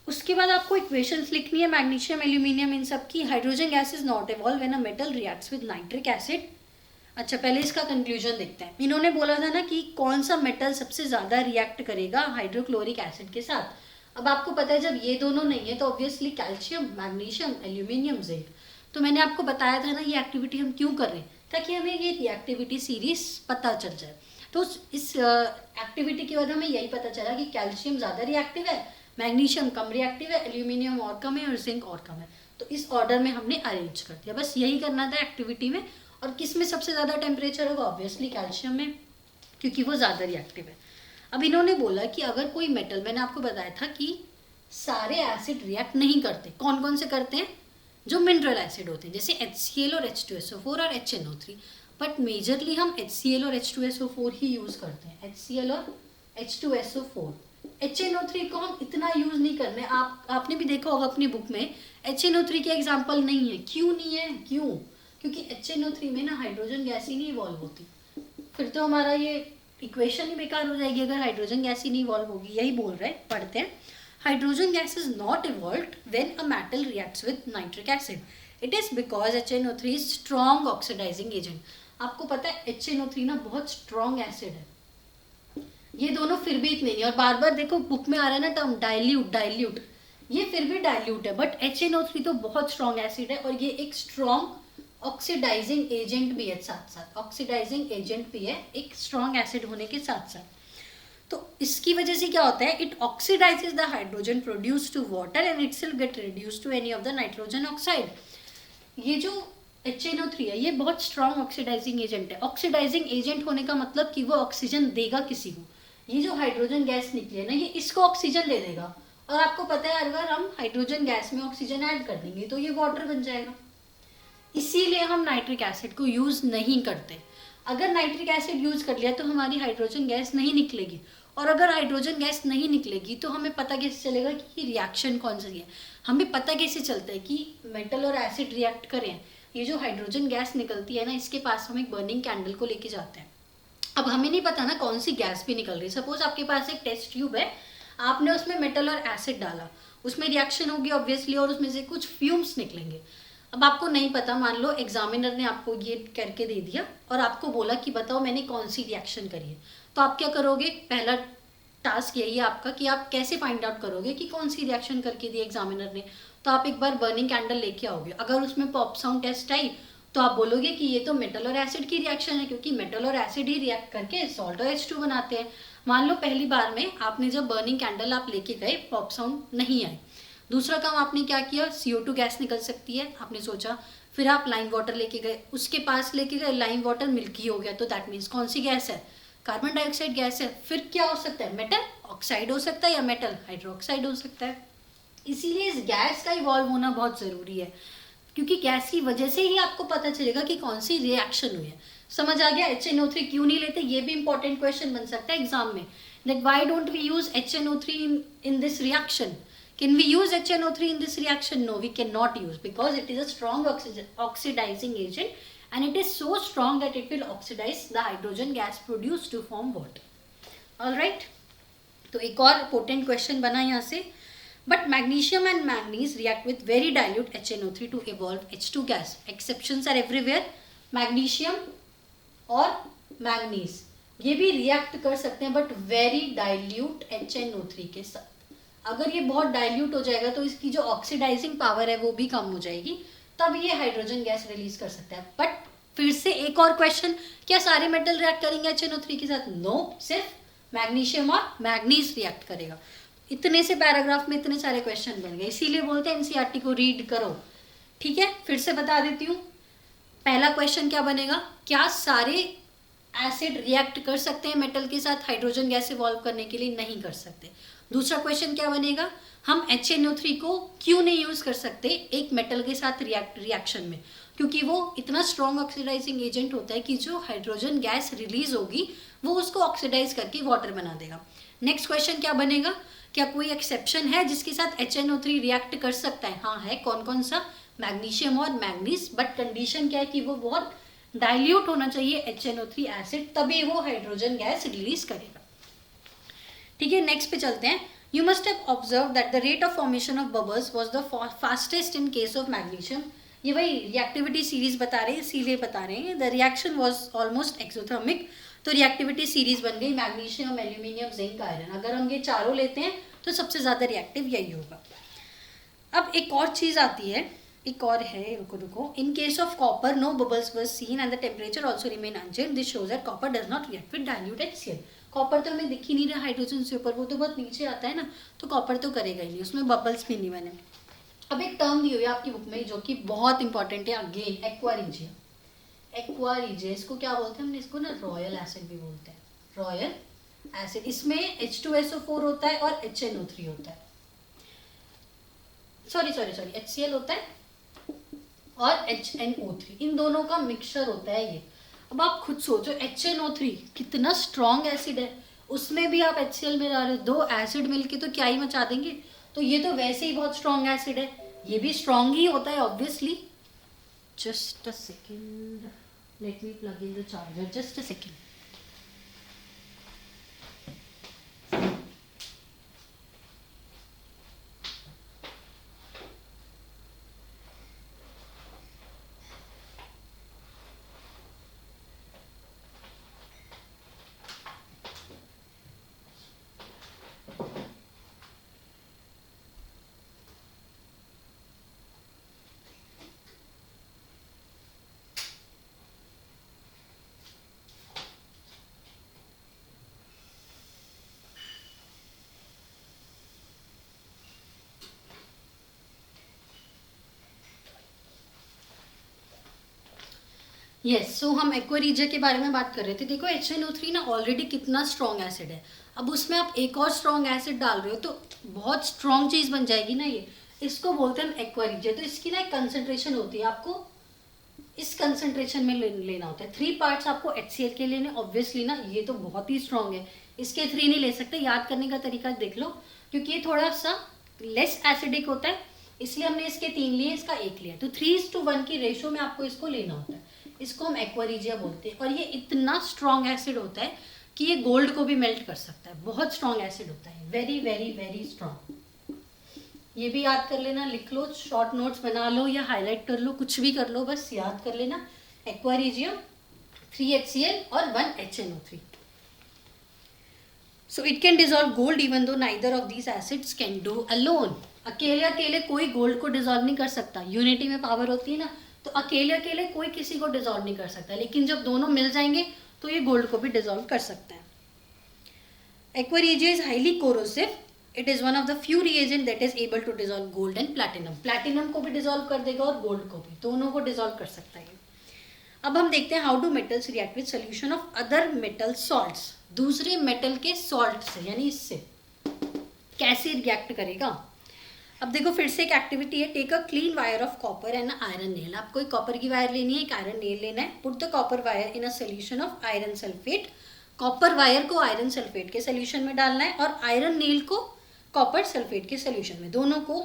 उसके बाद आपको इक्वेशंस लिखनी है मैग्नीशियम, एल्यूमिनियम, इन सब की। Hydrogen gas is not evolve when a metal reacts with nitric acid. अच्छा, पहले इसका कंक्लूजन देखते हैं। इन्होंने बोला था ना कि कौन सा मेटल सबसे ज़्यादा रिएक्ट करेगा हाइड्रोक्लोरिक एसिड के साथ। अब आपको पता है जब ये दोनों नहीं है तो obviously calcium, magnesium, aluminium, zinc. तो मैंने आपको बताया था ना ये एक्टिविटी हम क्यों कर रहे हैं, ताकि हमें ये रिएक्टिविटी सीरीज पता चल जाए। तो इस एक्टिविटी के बाद हमें यही पता चला कि कैल्शियम ज़्यादा रिएक्टिव है, मैग्नीशियम कम रिएक्टिव है, एल्यूमिनियम और कम है और जिंक और कम है। तो इस ऑर्डर में हमने अरेंज कर दिया। बस यही करना था एक्टिविटी में। और किस में सबसे ज़्यादा टेम्परेचर होगा? ऑब्वियसली कैल्शियम में, क्योंकि वो ज़्यादा रिएक्टिव है। अब इन्होंने बोला कि अगर कोई मेटल, मैंने आपको बताया था कि सारे एसिड रिएक्ट नहीं करते। कौन कौन से करते हैं? जो मिनरल एसिड होते हैं, जैसे HCl और H2SO4 और HNO3। बट मेजरली हम HCl और H2SO4 ही यूज़ करते हैं। HCl और H2SO4। HNO3 को हम इतना यूज़ नहीं कर रहे। आपने भी देखा होगा अपनी बुक में HNO3 के एग्जाम्पल नहीं है। क्यों नहीं है? क्यों? क्योंकि HNO3 में ना हाइड्रोजन गैस ही नहीं इवॉल्व होती। फिर तो हमारा ये इक्वेशन ही बेकार हो जाएगी अगर हाइड्रोजन गैस ही नहीं इवॉल्व होगी। यही बोल रहे हैं, पढ़ते हैं। Hydrogen gas is not evolved when a metal reacts with nitric acid. It is because HNO3 is strong oxidising agent. आपको पता है HNO3 ना बहुत स्ट्रॉन्ग एसिड है। ये दोनों फिर भी इतने नहीं। और बार बार देखो बुक में आ रहा है ना टर्म डाइल्यूट, ये फिर भी डाइल्यूट है। बट HNO3 तो बहुत स्ट्रॉन्ग एसिड है और ये एक स्ट्रॉन्ग ऑक्सीडाइजिंग एजेंट भी है। साथ साथ ऑक्सीडाइजिंग एजेंट भी है एक स्ट्रॉन्ग एसिड होने के साथ साथ। तो इसकी वजह से क्या होता है? It oxidises the hydrogen produce to water and itself get reduce to any of the nitrogen oxide. ये जो HNO3 है ये बहुत स्ट्रॉन्ग ऑक्सीडाइजिंग एजेंट है। ऑक्सीडाइजिंग एजेंट होने का मतलब कि वो ऑक्सीजन देगा किसी को। ये जो हाइड्रोजन गैस निकली है ना, ये इसको ऑक्सीजन दे देगा और आपको पता है अगर हम हाइड्रोजन गैस में ऑक्सीजन ऐड कर देंगे तो ये वाटर बन जाएगा। इसीलिए हम नाइट्रिक एसिड को यूज़ नहीं करते। अगर नाइट्रिक एसिड यूज़ कर लिया तो हमारी हाइड्रोजन गैस नहीं निकलेगी, और अगर हाइड्रोजन गैस नहीं निकलेगी तो हमें पता कैसे चलेगा कि रिएक्शन कौन सी है। हमें पता कैसे चलता है कि मेटल और एसिड रिएक्ट करें। ये जो हाइड्रोजन गैस निकलती है ना, इसके पास हम एक बर्निंग कैंडल को लेके जाते हैं। अब हमें नहीं पता ना कौन सी गैस भी निकल रही है। सपोज आपके पास एक टेस्ट ट्यूब है, आपने उसमें मेटल और एसिड डाला, उसमें रिएक्शन होगी ऑब्वियसली और उसमें से कुछ फ्यूम्स निकलेंगे। अब आपको नहीं पता, मान लो एग्जामिनर ने आपको ये करके दे दिया और आपको बोला कि बताओ मैंने कौन सी रिएक्शन करी है, तो आप क्या करोगे? पहला टास्क यही है आपका कि आप कैसे फाइंड आउट करोगे कि कौन सी रिएक्शन करके दी एग्जामिनर ने। तो आप एक बार बर्निंग कैंडल लेके आओगे, अगर उसमें पॉप साउंड टेस्ट आई तो आप बोलोगे कि ये तो मेटल और एसिड की रिएक्शन है, क्योंकि मेटल और एसिड ही रिएक्ट करके सॉल्ट और H2 बनाते हैं। मान लो पहली बार में आपने जब बर्निंग कैंडल आप लेके गए, पॉप साउंड नहीं आई। दूसरा काम आपने क्या किया? CO2 गैस निकल सकती है, आपने सोचा। फिर आप लाइम वाटर लेके गए, उसके पास लेके गए, लाइम वाटर मिल्की हो गया, तो दैट मीन्स कौन सी गैस है? कार्बन डाइऑक्साइड गैस है। फिर क्या हो सकता है? मेटल ऑक्साइड हो सकता है या मेटल हाइड्रोक्साइड हो सकता है। इसीलिए इस गैस का इवॉल्व होना बहुत ज़रूरी है, क्योंकि गैस की वजह से ही आपको पता चलेगा कि कौन सी रिएक्शन हुई है। समझ आ गया? HNO3 क्यों नहीं लेते, ये भी इंपॉर्टेंट क्वेश्चन बन सकता है एग्जाम में, that why don't we use HNO3 in this reaction? Can we use HNO3 in this reaction? No, we cannot use, because it is a strong oxidizing agent and it is so strong that it will oxidize the hydrogen gas produced to form water. All right, तो एक और पोटेंट क्वेश्चन बना यहाँ से, but magnesium and manganese react with very dilute HNO3 to evolve H2 gas. Exceptions are everywhere. magnesium और manganese ये भी रिएक्ट कर सकते हैं बट वेरी डाइल्यूट HNO3 के साथ। अगर ये बहुत डाइल्यूट हो जाएगा तो इसकी जो ऑक्सीडाइजिंग पावर है वो भी कम हो जाएगी, तब ये हाइड्रोजन गैस रिलीज कर सकता है। बट फिर से एक और क्वेश्चन, क्या सारे मेटल रिएक्ट करेंगे HNO3 के साथ? नो, सिर्फ मैग्नीशियम और मैग्नीज रिएक्ट करेगा। इतने से पैराग्राफ में इतने सारे क्वेश्चन बन गए, इसीलिए बोलते हैं NCERT को रीड करो। ठीक है, फिर से बता देती हूँ। पहला क्वेश्चन क्या बनेगा? क्या सारे एसिड रिएक्ट कर सकते हैं मेटल के साथ हाइड्रोजन गैस इवॉल्व करने के लिए? नहीं कर सकते। दूसरा क्वेश्चन क्या बनेगा? हम HNO3 को क्यों नहीं यूज कर सकते एक मेटल के साथ रिएक्शन में? क्योंकि वो इतना स्ट्रॉन्ग ऑक्सीडाइजिंग एजेंट होता है कि जो हाइड्रोजन गैस रिलीज होगी वो उसको ऑक्सीडाइज करके वाटर बना देगा। नेक्स्ट क्वेश्चन क्या बनेगा? क्या कोई एक्सेप्शन है जिसके साथ HNO3 रिएक्ट कर सकता है? हाँ है। कौन कौन सा? मैग्नीशियम और मैग्नीज, बट कंडीशन क्या है कि वो बहुत डाइल्यूट होना चाहिए HNO3 एसिड, तभी वो हाइड्रोजन गैस रिलीज करेगा। ठीक है, नेक्स्ट पे चलते हैं। You must have observe that the rate of formation of bubbles was the fastest in case of magnesium. ये वही रिएक्टिविटी सीरीज बता रहे हैं, इसीलिए बता रहे हैं। The reaction was almost exothermic, तो रिएक्टिविटी सीरीज बन गई मैग्नीशियम, एल्यूमिनियम, जिंक, आयरन। अगर हम ये चारों लेते हैं तो सबसे ज़्यादा रिएक्टिव यही होगा। अब एक और चीज़ आती है, एक और है, रुको रुको। In case of copper no bubbles were seen and the temperature also remain unchanged. This shows that copper does not react with dilute HCl। Copper तो हमें दिख ही नहीं रहा हाइड्रोजन से ऊपर, वो तो बहुत नीचे आता है ना, तो कॉपर तो करेगा ही नहीं, उसमें बबल्स भी नहीं बने। अब एक टर्म दी हुई है आपकी बुक में जो कि बहुत इंपॉर्टेंट है, again aqua regia. Aqua regia इसको क्या बोलते हैं? हमने इसको ना रॉयल एसिड भी बोलते हैं, रॉयल एसिड। इसमें H2SO4 होता है और HNO3 होता है, सॉरी HCl होता है और HNO3, इन दोनों का मिक्सचर होता है ये। अब आप खुद सोचो HNO3 कितना स्ट्रॉन्ग एसिड है, उसमें भी आप HCl में डाल रहे हो, दो एसिड मिलके तो क्या ही मचा देंगे। तो ये तो वैसे ही बहुत स्ट्रॉन्ग एसिड है, ये भी स्ट्रॉन्ग ही होता है obviously. Just a second, let me plug in the charger, just a second. Yes, so हम एक्वा रीजिया के बारे में बात कर रहे थे। देखो HNO3 ना ऑलरेडी कितना स्ट्रॉन्ग एसिड है, अब उसमें आप एक और स्ट्रॉन्ग एसिड डाल रहे हो तो बहुत स्ट्रॉन्ग चीज़ बन जाएगी ना ये। इसको बोलते हैं हम एक्वा रीजिया। तो इसकी ना एक कंसंट्रेशन होती है, आपको इस कंसंट्रेशन में लेना होता है। 3 पार्ट्स आपको HCl के लेने, ऑब्वियसली ना ये तो बहुत ही स्ट्रॉन्ग है, इसके 3 नहीं ले सकते। याद करने का तरीका देख लो, क्योंकि ये थोड़ा सा लेस एसिडिक होता है, इसलिए हमने इसके 3 लिए, इसका 1 लिया। तो 3:1 की रेशो में आपको इसको लेना होता है। इसको हम एक्वा रीजिया बोलते हैं। और ये इतना स्ट्रॉन्ग एसिड होता है कि ये गोल्ड को भी मेल्ट कर सकता है। बहुत स्ट्रॉन्ग एसिड होता है, वेरी वेरी वेरी स्ट्रॉन्ग। ये भी याद कर लेना, लिख लो, शॉर्ट नोट्स बना लो या हाईलाइट कर लो, कुछ भी कर लो, बस याद कर लेना। एक्वा रीजिया, 3 HCl और 1 HNO3। So it can dissolve gold even though neither of these acids can do alone. अकेले अकेले कोई गोल्ड को डिजोल्व नहीं कर सकता। यूनिटी में पावर होती है ना, तो अकेले अकेले कोई किसी को डिजोल्व नहीं कर सकता, लेकिन जब दोनों मिल जाएंगे तो ये गोल्ड को भी डिजोल्व कर सकता है। Aqua regia is highly corrosive. It is one of the few reagent that is able to dissolve gold and platinum. Platinum को भी डिजोल्व कर देगा और गोल्ड को भी, दोनों को डिजोल्व कर सकता है। अब हम देखते हैं how do metals react with solution of other metal salts. दूसरे मेटल के सॉल्ट से, यानी इससे कैसे रिएक्ट करेगा। अब देखो फिर से एक एक्टिविटी है, take a clean wire of copper and iron nail. आपको एक कॉपर की वायर लेनी है, एक आयरन नेल लेना है। Put the copper wire in a solution of iron sulphate. Copper wire को आयरन सल्फेट के सोल्यूशन में डालना है और आयरन नेल को कॉपर सल्फेट के सोल्यूशन में। दोनों को,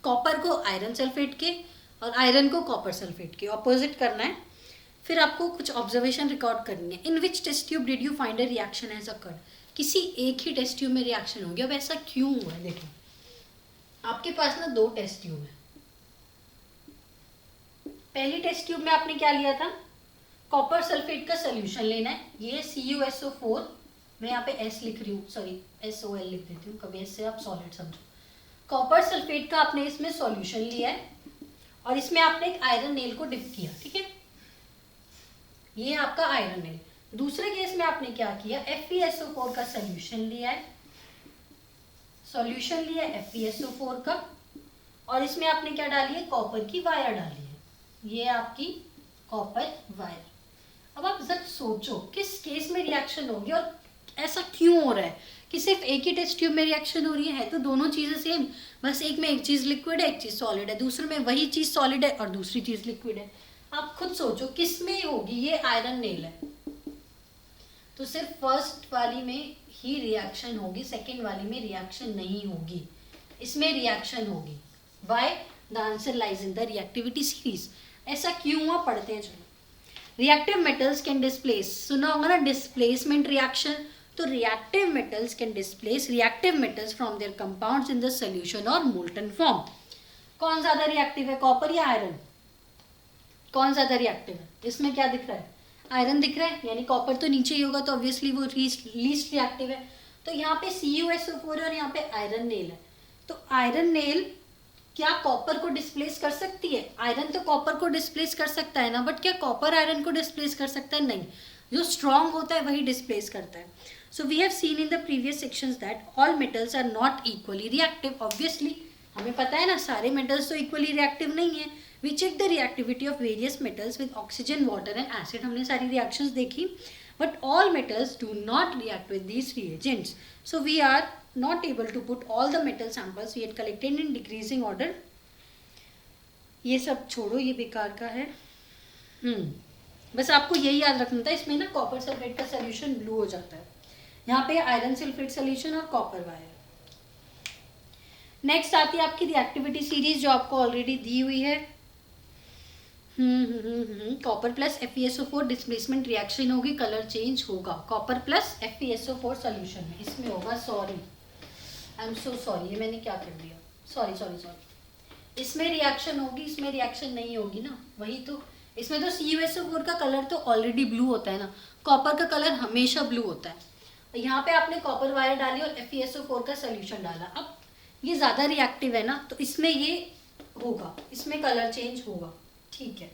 कॉपर को आयरन सल्फेट के और आयरन को कॉपर सल्फेट के ऑपोजिट करना है। फिर आपको कुछ ऑब्जर्वेशन रिकॉर्ड करनी है। In which test tube did you find a reaction has occurred. किसी एक ही टेस्ट ट्यूब में रिएक्शन हो गया। अब ऐसा क्यों हुआ है, देखो आपके पास ना 2 टेस्ट ट्यूब है। पहली टेस्ट ट्यूब में आपने क्या लिया था, कॉपर सल्फेट का सोल्यूशन लेना है। ये CuSO4, मैं यहाँ पे S लिख रही हूँ, सॉरी SOL लिख देती हूँ, कभी S से आप सॉलिड समझो। कॉपर सल्फेट का आपने इसमें सॉल्यूशन लिया है और इसमें आपने एक आयरन नेल को डिप किया, ठीक है, ये आपका आयरन नेल। दूसरे केस में आपने क्या किया, FeSO4 का सोल्यूशन लिया है, सॉल्यूशन लिया FeSO4 का, और इसमें आपने क्या डाली है, कॉपर की वायर डाली है। ये आपकी कॉपर वायर। अब आप जरा सोचो किस केस में रिएक्शन होगी और ऐसा क्यों हो रहा है कि सिर्फ एक ही टेस्ट ट्यूब में रिएक्शन हो रही है तो दोनों चीजें सेम, बस एक में एक चीज लिक्विड है, एक चीज सॉलिड है, दूसरे में वही चीज सॉलिड है और दूसरी चीज लिक्विड है। आप खुद सोचो किस में होगी। ये आयरन नेल है तो सिर्फ फर्स्ट वाली में ही रिएक्शन होगी, सेकेंड वाली में रिएक्शन नहीं होगी, इसमें रिएक्शन होगी। Why, the answer lies in the reactivity series. ऐसा क्यों हुआ, पढ़ते हैं चलो। रिएक्टिव मेटल्स कैन डिस्प्लेस, सुना होगा ना डिस्प्लेसमेंट रिएक्शन। तो reactive metals can displace reactive metals from there compounds in the solution और मोल्टन फॉर्म। कौन ज्यादा रिएक्टिव है, कॉपर या आयरन? कौन ज्यादा रिएक्टिव है? इसमें क्या दिख रहा है, आयरन दिख रहा है, यानी कॉपर तो नीचे ही होगा तो ऑब्वियसली वो लीस्ट रिएक्टिव है। तो यहाँ पे CuSO4 है और यहाँ पे आयरन नेल है। तो आयरन नेल क्या कॉपर को डिस्प्लेस कर सकती है? आयरन तो कॉपर को डिस्प्लेस कर सकता है ना, बट क्या कॉपर आयरन को डिस्प्लेस कर सकता है? नहीं, जो स्ट्रॉन्ग होता है वही डिस्प्लेस करता है। So we have seen in the previous sections that all metals are not equally reactive. Obviously हमें पता है ना, सारे मेटल्स तो इक्वली रिएक्टिव नहीं है। We check the reactivity of various metals with oxygen, water and acid. हमने सारी रिएक्शंस देखी, but all metals do not react with these reagents. So we are not able to put all the metal samples we had collected in decreasing order. ये सब छोड़ो, ये बेकार का है। बस आपको यही याद रखना था, इसमें ना कॉपर सल्फेट का सोल्यूशन ब्लू हो जाता है, यहाँ पे आयरन सल्फेट सोल्यूशन और कॉपर वायर। नेक्स्ट आती है आपकी रिएक्टिविटी सीरीज जो आपको ऑलरेडी दी हुई है। Copper plus FeSO4 displacement reaction होगी, कलर चेंज होगा। कॉपर प्लस FeSO4 सोल्यूशन में इसमें होगा, sorry I am so sorry, ये मैंने क्या कर दिया, सॉरी सॉरी सॉरी। इसमें रिएक्शन होगी, इसमें रिएक्शन नहीं होगी ना, वही तो। इसमें तो CuSO4 का कलर तो ऑलरेडी ब्लू होता है ना, कॉपर का कलर हमेशा ब्लू होता है। यहाँ पे आपने कॉपर वायर डाली और FeSO4 का सोल्यूशन डाला। अब ये ज़्यादा रिएक्टिव है ना, तो इसमें ये होगा, इसमें कलर चेंज होगा, ठीक है।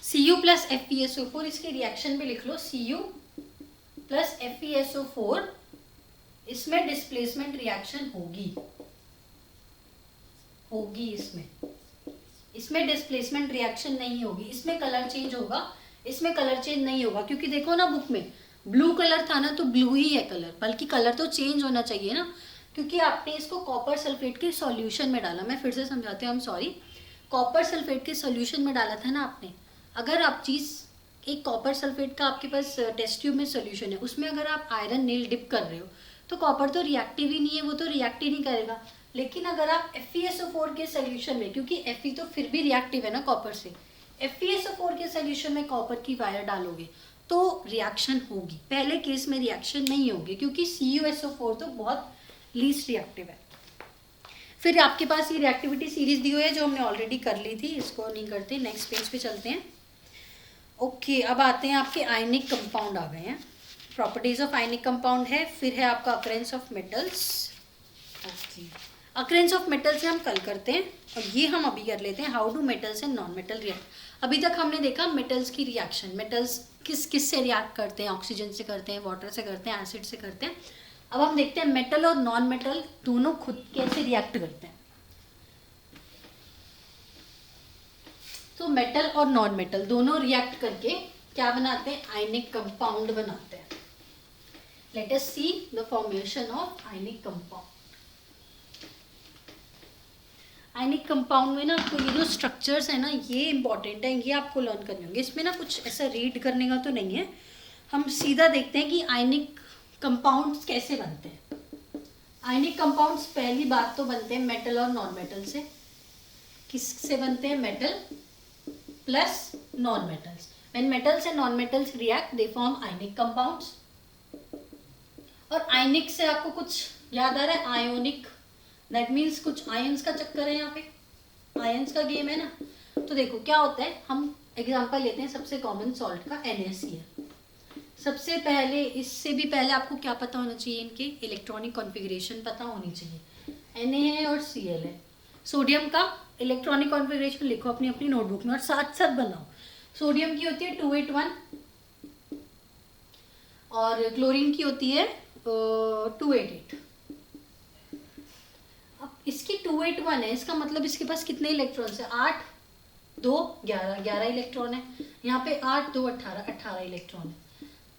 Cu प्लस FeSO4, इसके रिएक्शन भी लिख लो, Cu प्लस FeSO4, इसमें डिस्प्लेसमेंट रिएक्शन होगी, इसमें इसमें डिस्प्लेसमेंट रिएक्शन नहीं होगी, इसमें कलर चेंज होगा, इसमें कलर चेंज नहीं होगा, क्योंकि देखो ना बुक में ब्लू कलर था ना, तो ब्लू ही है कलर, बल्कि कलर तो चेंज होना चाहिए ना, क्योंकि आपने इसको कॉपर सल्फेट के सॉल्यूशन में डाला। मैं फिर से समझाती हूँ, I am sorry, copper sulphate के सॉल्यूशन में डाला था ना आपने। अगर आप चीज़ एक कॉपर सल्फेट का आपके पास टेस्ट ट्यूब में सॉल्यूशन है, उसमें अगर आप आयरन नील डिप कर रहे हो, तो कॉपर तो रिएक्टिव ही नहीं है, वो तो रिएक्ट ही नहीं करेगा। लेकिन अगर आप FeSO4 के सोल्यूशन में, क्योंकि Fe तो फिर भी रिएक्टिव है ना कॉपर से, FeSO4 के सोल्यूशन में कॉपर की वायर डालोगे तो रिएक्शन होगी। पहले केस में रिएक्शन नहीं होगी, क्योंकि CuSO4 तो बहुत लीस्ट रिएक्टिव है। फिर आपके पास ये रिएक्टिविटी सीरीज दी हुई है जो हमने ऑलरेडी कर ली थी, इसको नहीं करते, नेक्स्ट पेज पे चलते हैं। ओके, अब आते हैं आपके आयनिक कंपाउंड आ गए हैं। प्रॉपर्टीज ऑफ आयनिक कंपाउंड है, फिर है आपका occurrence of metals. Okay, occurrence of metal से हम कल करते हैं, और ये हम अभी कर लेते हैं how do metals and non metal react. अभी तक हमने देखा मेटल्स की रिएक्शन, मेटल्स किस किस से रिएक्ट करते हैं, ऑक्सीजन से करते हैं, वाटर से करते हैं, एसिड से करते हैं। अब हम देखते हैं मेटल और नॉन मेटल दोनों खुद कैसे रिएक्ट करते हैं। तो मेटल और नॉन मेटल दोनों रिएक्ट करके क्या बनाते हैं, आयनिक कंपाउंड बनाते हैं। Let us see the formation of ionic compound. Ionic compound में ना आपको ये जो स्ट्रक्चर्स है ना, ये इंपॉर्टेंट है, ये आपको लर्न करने होंगे। इसमें ना कुछ ऐसा रीड करने का तो नहीं है, हम सीधा देखते हैं कि आयनिक कंपाउंड्स कैसे बनते हैं। आयनिक कंपाउंड्स पहली बात तो बनते हैं मेटल और नॉन मेटल से। किससे बनते हैं, metal plus non metals. When metals and non metals react they form ionic compounds. और आयनिक से आपको कुछ याद आ रहा है, आयोनिक, दैट मीन्स कुछ आयंस का चक्कर है, यहाँ पे आयंस का गेम है ना। तो देखो क्या होता है, हम एग्जांपल लेते हैं सबसे कॉमन सॉल्ट का, NaCl। सबसे पहले, इससे भी पहले आपको क्या पता होना चाहिए, इनके इलेक्ट्रॉनिक कॉन्फ़िगरेशन पता होनी चाहिए। Na है और Cl है। सोडियम का इलेक्ट्रॉनिक कॉन्फ़िगरेशन लिखो अपनी अपनी नोटबुक में और साथ साथ बनाओ। सोडियम की होती है 281 और क्लोरीन की होती है 288। अब इसकी 281 है, इसका मतलब इसके पास कितने इलेक्ट्रॉन्स है, 8 2 11 11 इलेक्ट्रॉन है। यहाँ पे 8 2 18 18 इलेक्ट्रॉन है।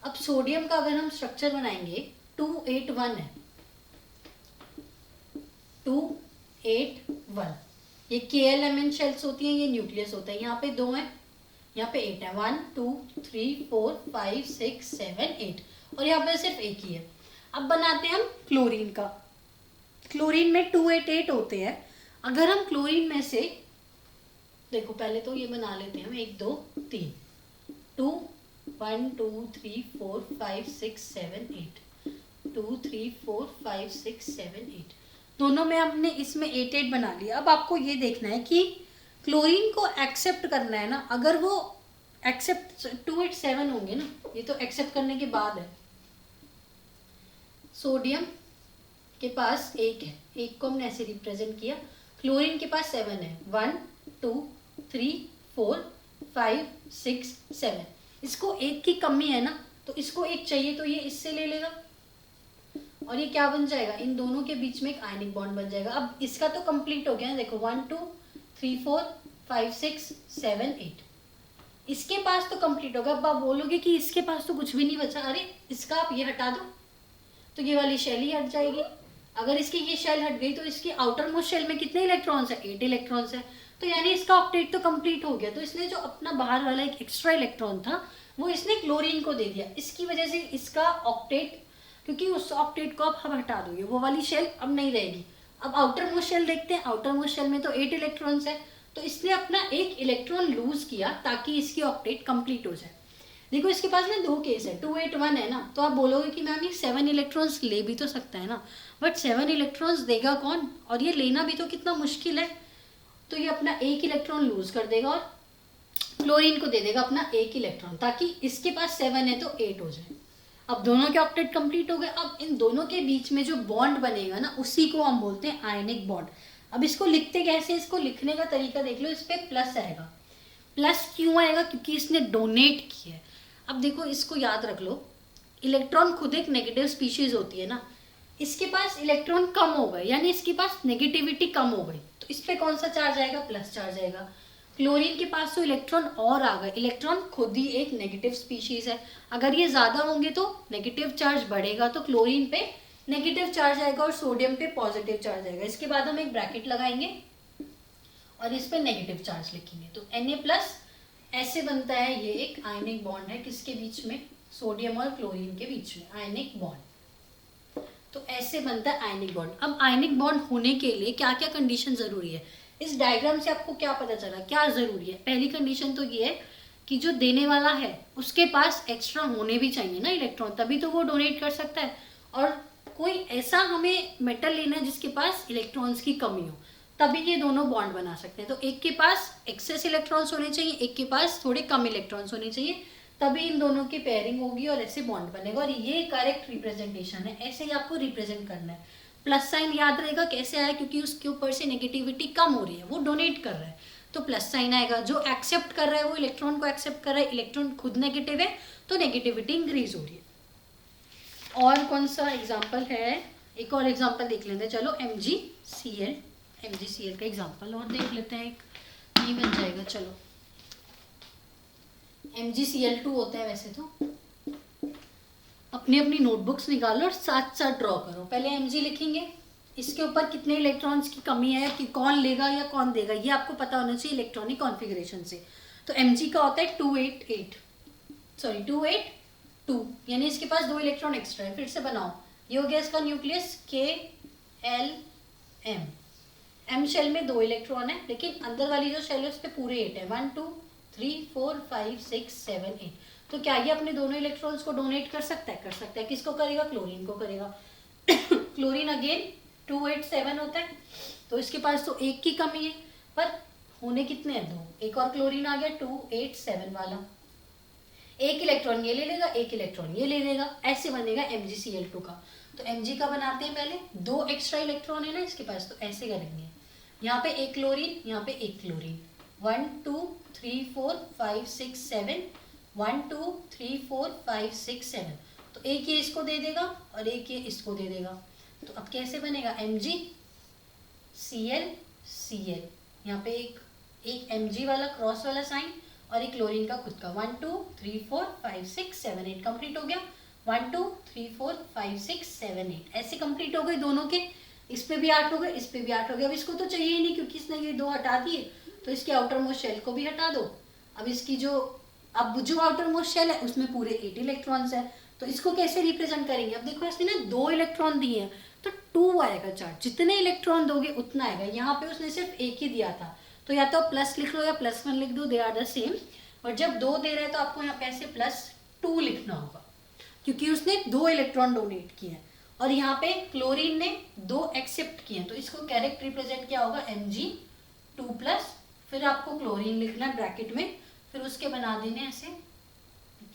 अब सोडियम का अगर हम स्ट्रक्चर बनाएंगे, 281 है, 281, ये KLMN शेल्स होती हैं, ये न्यूक्लियस होता है। यहाँ पे 2 है, यहाँ पे 8 है, 1 2 3 4 5 6 7 8, और यहाँ पे सिर्फ एक ही है। अब बनाते हैं हम क्लोरीन का। क्लोरीन में 288 होते हैं। अगर हम क्लोरीन में से देखो, पहले तो ये बना लेते हैं हम, 1 2 3, 2 1 2 3 4 5 6 7 8, 2 3 4 5 6 7 8, दोनों में हमने इसमें 88 बना लिया। अब आपको ये देखना है कि क्लोरीन को एक्सेप्ट करना है ना, अगर वो एक्सेप्ट 287 होंगे ना, ये तो एक्सेप्ट करने के बाद है। सोडियम के पास 1 है, 1 को हमने ऐसे रिप्रेजेंट किया। क्लोरीन के पास 7 है, 1 2 3 4 5 6 7, इसको 1 की कमी है ना, तो इसको 1 चाहिए, तो ये इससे ले लेगा और ये क्या बन जाएगा, इन दोनों के बीच में एक आयनिक बॉन्ड बन जाएगा। अब इसका तो कंप्लीट हो गया ना, देखो 1 2 3 4 5 6 7 8, इसके पास तो कंप्लीट होगा। अब आप बोलोगे कि इसके पास तो कुछ भी नहीं बचा, अरे इसका आप ये हटा दो तो ये वाली शेल ही हट जाएगी। अगर इसकी ये शेल हट गई तो इसकी आउटर मोस्ट शेल में कितने इलेक्ट्रॉन्स है, 8 इलेक्ट्रॉन्स है, तो यानी इसका ऑक्टेट तो कंप्लीट हो गया। तो इसने जो अपना बाहर वाला एक एक्स्ट्रा इलेक्ट्रॉन था वो इसने क्लोरीन को दे दिया, इसकी वजह से इसका ऑक्टेट, क्योंकि उस ऑक्टेट को आप हटा दोगे, वो वाली शेल अब नहीं रहेगी। अब आउटर मोस्ट शेल देखते हैं, आउटर मोस्ट शेल में तो 8 इलेक्ट्रॉन्स है, तो इसने अपना एक इलेक्ट्रॉन लूज किया ताकि इसकी ऑक्टेट कंप्लीट हो जाए। देखो इसके पास ना 2 केस है, 281 है ना, तो आप बोलोगे कि मैम ये 7 इलेक्ट्रॉन्स ले भी तो सकता है ना, बट 7 इलेक्ट्रॉन्स देगा कौन, और ये लेना भी तो कितना मुश्किल है। तो ये अपना एक इलेक्ट्रॉन लूज कर देगा और क्लोरीन को दे देगा अपना एक इलेक्ट्रॉन, ताकि इसके पास 7 है तो 8 हो जाए। अब दोनों के ऑक्टेट कंप्लीट हो गए। अब इन दोनों के बीच में जो बॉन्ड बनेगा ना, उसी को हम बोलते हैं आयनिक बॉन्ड। अब इसको लिखते कैसे, इसको लिखने का तरीका देख लो, इस पर प्लस आएगा। प्लस क्यों आएगा, क्योंकि इसने डोनेट किया है। अब देखो इसको याद रख लो, इलेक्ट्रॉन खुद एक नेगेटिव स्पीशीज होती है ना, इसके पास इलेक्ट्रॉन कम हो गए, यानी इसके पास नेगेटिविटी कम हो गई, तो इस पर कौन सा चार्ज आएगा, प्लस चार्ज आएगा। क्लोरीन के पास तो इलेक्ट्रॉन और आ गए, इलेक्ट्रॉन खुद ही एक नेगेटिव स्पीशीज है, अगर ये ज़्यादा होंगे तो नेगेटिव चार्ज बढ़ेगा, तो क्लोरीन पे नेगेटिव चार्ज आएगा और सोडियम पे पॉजिटिव चार्ज आएगा। इसके बाद हम एक ब्रैकेट लगाएंगे और इस पे नेगेटिव चार्ज लिखेंगे, तो Na+ ऐसे बनता है, ये एक आयनिक बॉन्ड है किसके बीच में, सोडियम और क्लोरीन के बीच में आयनिक बॉन्ड। तो ऐसे बनता है आयनिक बॉन्ड। अब आयनिक बॉन्ड होने के लिए क्या क्या कंडीशन जरूरी है, इस डायग्राम से आपको क्या पता चला क्या जरूरी है। पहली कंडीशन तो ये है कि जो देने वाला है उसके पास एक्स्ट्रा होने भी चाहिए ना इलेक्ट्रॉन, तभी तो वो डोनेट कर सकता है। और कोई ऐसा हमें मेटल लेना है जिसके पास इलेक्ट्रॉन्स की कमी हो, तभी ये दोनों बॉन्ड बना सकते हैं। तो एक के पास एक्सेस इलेक्ट्रॉन्स होने चाहिए, एक के पास थोड़े कम इलेक्ट्रॉन्स होने चाहिए, तभी इन दोनों की पेयरिंग होगी और ऐसे बॉन्ड बनेगा। और ये करेक्ट रिप्रेजेंटेशन है, ऐसे ही आपको रिप्रेजेंट करना है। प्लस साइन याद रहेगा कैसे आया, क्योंकि उसके ऊपर से नेगेटिविटी कम हो रही है, वो डोनेट कर रहा है तो प्लस साइन आएगा। जो एक्सेप्ट कर रहा है वो इलेक्ट्रॉन को एक्सेप्ट कर रहा है, इलेक्ट्रॉन खुद नेगेटिव है तो नेगेटिविटी इंक्रीज हो रही है। और कौन सा एग्जाम्पल है, एक और एग्जाम्पल देख लेते हैं, चलो MgCl का एग्जाम्पल और देख लेते हैं, एक नहीं बन जाएगा। चलो MgCl2 होता है वैसे तो, अपनी अपनी नोटबुक्स निकालो और साथ साथ ड्रॉ करो। पहले Mg लिखेंगे, इसके ऊपर कितने इलेक्ट्रॉन्स की कमी है कि कौन लेगा या कौन देगा ये आपको पता होना चाहिए इलेक्ट्रॉनिक कॉन्फ़िगरेशन से। तो Mg का होता है 282, यानी इसके पास 2 इलेक्ट्रॉन एक्स्ट्रा है। फिर से बनाओ, ये हो गया इसका न्यूक्लियस KLM। M शेल में 2 इलेक्ट्रॉन है, लेकिन अंदर वाली जो शेल है उस पर पूरे 8 है, 1 2 3 4 5 6 7 8। तो क्या ये अपने दोनों इलेक्ट्रॉन्स को डोनेट कर सकता है? कर सकता है। किसको करेगा? क्लोरीन को करेगा। क्लोरीन अगेन 287 होता है, तो इसके पास तो 1 की कमी है, पर होने कितने हैं? 2। एक और क्लोरीन आ गया 287 वाला, 1 इलेक्ट्रॉन ये ले लेगा, 1 इलेक्ट्रॉन ये ले लेगा, ऐसे बनेगा MgCl2 का। तो Mg का बनाते हैं पहले, 2 एक्स्ट्रा इलेक्ट्रॉन है ना इसके पास, तो ऐसे करेंगे, यहाँ पे 1 क्लोरीन, यहाँ पे 1 क्लोरीन, 1 2 3 4 5 6 7, 1 2 3 4 5 6 7। तो एक ये इसको दे देगा और एक ये इसको दे देगा। तो अब कैसे बनेगा? MgCl Cl, यहाँ पे एक Mg वाला क्रॉस वाला साइन और एक क्लोरीन का खुद का। 1 2 3 4 5 6 7 8 कंप्लीट हो गया। 1 2 3 4 5 6 7 8 ऐसे कंप्लीट हो गए दोनों के। इस पे भी 8 हो गए, इस पे भी 8 हो गए। अब इसको तो चाहिए ही नहीं क्योंकि इसने ये 2 हटा दिए, तो इसके आउटर मोस्ट शेल को भी हटा दो। अब इसकी जो आउटर मोस्ट शेल है उसमें पूरे 8 इलेक्ट्रॉन्स है, तो इसको कैसे रिप्रेजेंट करेंगे? अब देखो इसने ना 2 इलेक्ट्रॉन दिए हैं तो 2 आएगा चार्ज, जितने इलेक्ट्रॉन दोगे उतना आएगा। यहाँ पे उसने सिर्फ 1 ही दिया था, तो या तो प्लस लिख लो या +1 लिख दो, दे आर द सेम। और जब 2 दे रहे हैं तो आपको यहाँ पे ऐसे +2 लिखना होगा, क्योंकि उसने 2 इलेक्ट्रॉन डोनेट किए हैं और यहाँ पे क्लोरीन ने 2 एक्सेप्ट किए हैं, तो इसको करेक्ट रिप्रेजेंट क्या होगा? Mg2+, फिर आपको क्लोरीन लिखना है ब्रैकेट में, फिर उसके बना देने ऐसे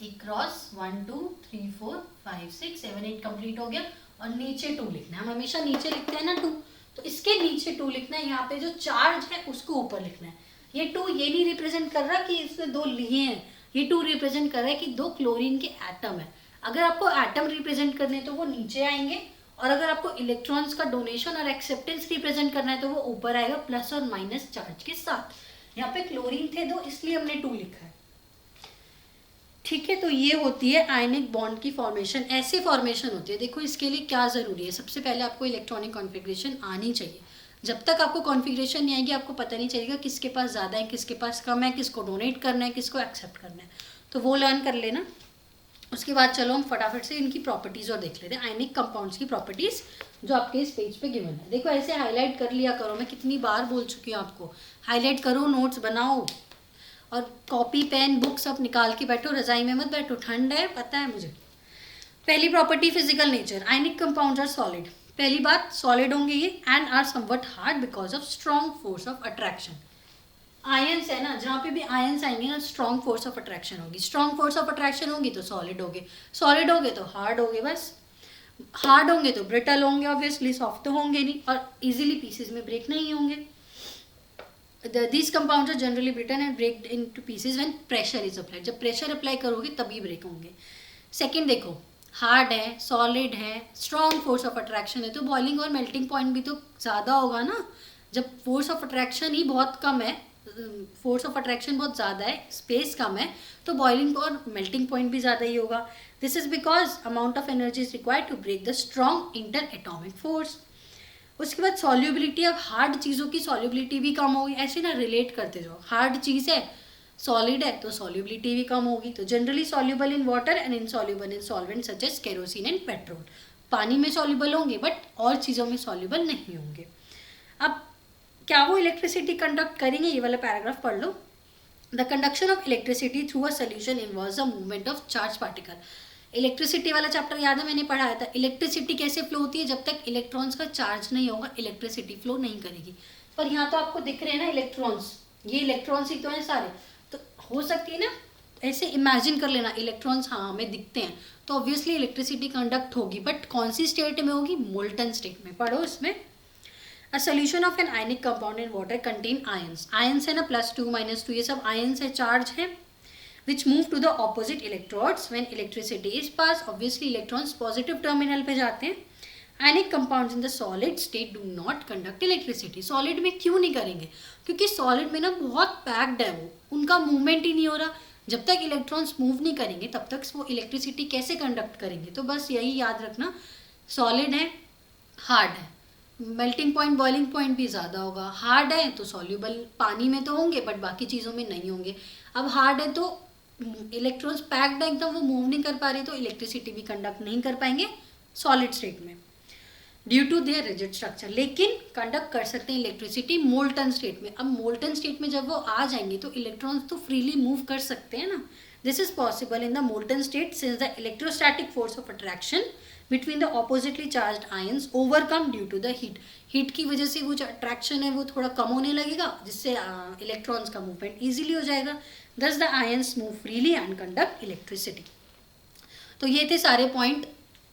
एक क्रॉस 1 2 3 4 5 6 7 8 कंप्लीट हो गया। और नीचे 2 लिखना है, हम हमेशा नीचे लिखते हैं ना 2, तो इसके नीचे 2 लिखना है। यहाँ पे जो चार्ज है उसको ऊपर लिखना है। ये 2 ये नहीं रिप्रेजेंट कर रहा कि इसने 2 लिए हैं, ये 2 रिप्रेजेंट कर रहा है कि 2 क्लोरीन के एटम है। अगर आपको एटम रिप्रेजेंट करने तो वो नीचे आएंगे, और अगर आपको इलेक्ट्रॉन्स का डोनेशन और एक्सेप्टेंस रिप्रेजेंट करना है तो वो ऊपर आएगा प्लस और माइनस चार्ज के साथ। यहाँ पे क्लोरीन थे 2, इसलिए हमने 2 लिखा है। ठीक है, तो ये होती है आयनिक बॉन्ड की फॉर्मेशन। ऐसे फॉर्मेशन होती है। देखो इसके लिए क्या ज़रूरी है, सबसे पहले आपको इलेक्ट्रॉनिक कॉन्फ़िगरेशन आनी चाहिए। जब तक आपको कॉन्फ़िगरेशन नहीं आएगी आपको पता नहीं चलेगा किसके पास ज़्यादा है, किसके पास कम है, किसको डोनेट करना है, किसको एक्सेप्ट करना है, तो वो लर्न कर लेना। उसके बाद चलो हम फटाफट से इनकी प्रॉपर्टीज़ और देख लेते हैं, आयनिक कंपाउंड्स की प्रॉपर्टीज़ जो आपके इस पेज पे गिवन है। देखो ऐसे हाईलाइट कर लिया करो, मैं कितनी बार बोल चुकी हूँ आपको, हाईलाइट करो, नोट्स बनाओ, और कॉपी पेन बुक सब निकाल के बैठो, रजाई में मत बैठो, ठंड है पता है मुझे। पहली property physical nature, ionic compounds are solid. पहली बात सॉलिड होंगे ये and are somewhat hard because of strong force of attraction. Ions है ना, जहाँ पे भी आयंस आएंगे ना स्ट्रॉन्ग फोर्स ऑफ अट्रैक्शन होगी। स्ट्रॉन्ग फोर्स ऑफ अट्रैक्शन होगी तो सॉलिड होगे, सॉलिड होगे तो हार्ड होगे, बस। हार्ड होंगे तो ब्रिटल होंगे ऑब्वियसली, सॉफ्ट तो होंगे नहीं, और इजीली पीसेज में ब्रेक नहीं होंगे। These compounds are generally brittle and break into pieces when pressure is applied. जब प्रेशर अप्लाई करोगे तभी ब्रेक होंगे। सेकेंड देखो, हार्ड है, सॉलिड है, स्ट्रॉन्ग फोर्स ऑफ अट्रैक्शन है, तो बॉइलिंग और मेल्टिंग पॉइंट भी तो ज़्यादा होगा ना। जब फोर्स ऑफ अट्रैक्शन ही बहुत कम है, फोर्स ऑफ अट्रैक्शन बहुत ज़्यादा है, स्पेस कम है, तो बॉइलिंग और मेल्टिंग पॉइंट भी ज़्यादा ही होगा. This is because amount of energy is required to break the strong inter atomic force. उसके बाद सॉल्युबिलिटी, अब हार्ड चीज़ों की सॉल्युबिलिटी भी कम होगी. ऐसे ना रिलेट करते जाओ, हार्ड चीज़ है, सॉलिड है, तो सॉल्युबिलिटी भी कम होगी. तो generally soluble in water and insoluble in solvent such as kerosene and petrol. पानी में सॉल्युबल होंगे बट और चीज़ों में सॉल्युबल नहीं होंगे. अब क्या वो इलेक्ट्रिसिटी कंडक्ट करेंगे, ये वाला पैराग्राफ पढ़ लो. The conduction of electricity through a solution involves the movement of charge particle. Electricity वाला चैप्टर याद है, मैंने पढ़ाया था. इलेक्ट्रिसिटी कैसे फ्लो होती है, जब तक इलेक्ट्रॉन्स का चार्ज नहीं होगा इलेक्ट्रिसिटी फ्लो नहीं करेगी. पर यहाँ तो आपको दिख रहे हैं ना इलेक्ट्रॉन्स, ये इलेक्ट्रॉन्स ही तो हैं सारे. तो हो सकती है ना, ऐसे इमेजिन कर लेना इलेक्ट्रॉन्स हाँ हमें दिखते हैं, तो ऑब्वियसली इलेक्ट्रिसिटी कंडक्ट होगी. बट कौन सी स्टेट में होगी, मोल्टन स्टेट में. पढ़ो इसमें. A solution of an ionic compound in water contain ions. Ions है ना, +2 -2 ये सब ions है, चार्ज है, which move to the opposite electrodes when electricity is passed. Obviously electrons positive terminal पे जाते हैं. Ionic compounds in the solid state do not conduct electricity. Solid में क्यों नहीं करेंगे, क्योंकि solid में ना बहुत पैक्ड है, वो उनका मूवमेंट ही नहीं हो रहा. जब तक इलेक्ट्रॉन्स मूव नहीं करेंगे तब तक वो इलेक्ट्रिसिटी कैसे कंडक्ट करेंगे. तो बस यही याद रखना, सॉलिड है, हार्ड है, मेल्टिंग पॉइंट बॉइलिंग पॉइंट भी ज़्यादा होगा. हार्ड है तो सॉल्यूबल पानी में तो होंगे बट बाकी चीज़ों में नहीं होंगे. अब हार्ड है तो इलेक्ट्रॉन्स पैक्ड है एकदम, वो मूव नहीं कर पा रहे, तो इलेक्ट्रिसिटी भी कंडक्ट नहीं कर पाएंगे सॉलिड स्टेट में due to their rigid structure. लेकिन कंडक्ट कर सकते हैं इलेक्ट्रिसिटी मोल्टन स्टेट में. अब मोल्टन स्टेट में जब वो आ जाएंगे तो इलेक्ट्रॉन्स तो फ्रीली मूव कर सकते हैं ना. This is possible in the molten state since the electrostatic force of attraction between the oppositely charge ions overcome due to the heat. Heat की वजह से वो जो अट्रैक्शन है वो थोड़ा कम होने लगेगा, जिससे इलेक्ट्रॉन्स का मूवमेंट ईजिली हो जाएगा. दस the ions move freely and conduct electricity. तो ये थे सारे पॉइंट.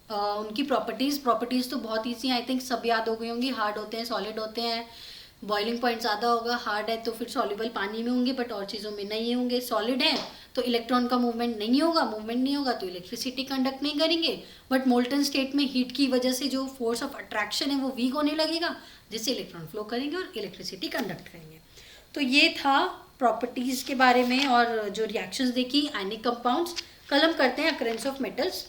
उनकी प्रॉपर्टीज़ तो बहुत ईजी, आई थिंक सब याद हो गई होंगी. हार्ड होते हैं, सॉलिड होते हैं, बॉइलिंग पॉइंट ज़्यादा होगा. हार्ड है तो फिर सॉल्युबल पानी में होंगे बट और चीज़ों में नहीं होंगे. सॉलिड है तो इलेक्ट्रॉन का मूवमेंट नहीं होगा तो इलेक्ट्रिसिटी कंडक्ट नहीं करेंगे. बट मोल्टन स्टेट में हीट की वजह से जो फोर्स ऑफ अट्रैक्शन है वो वीक होने लगेगा, जिससे इलेक्ट्रॉन फ्लो करेंगे और इलेक्ट्रिसिटी कंडक्ट करेंगे. तो ये था प्रॉपर्टीज़ के बारे में और जो रिएक्शंस देखी आयनिक कंपाउंड्स. कल हम करते हैं अकरेंस ऑफ मेटल्स.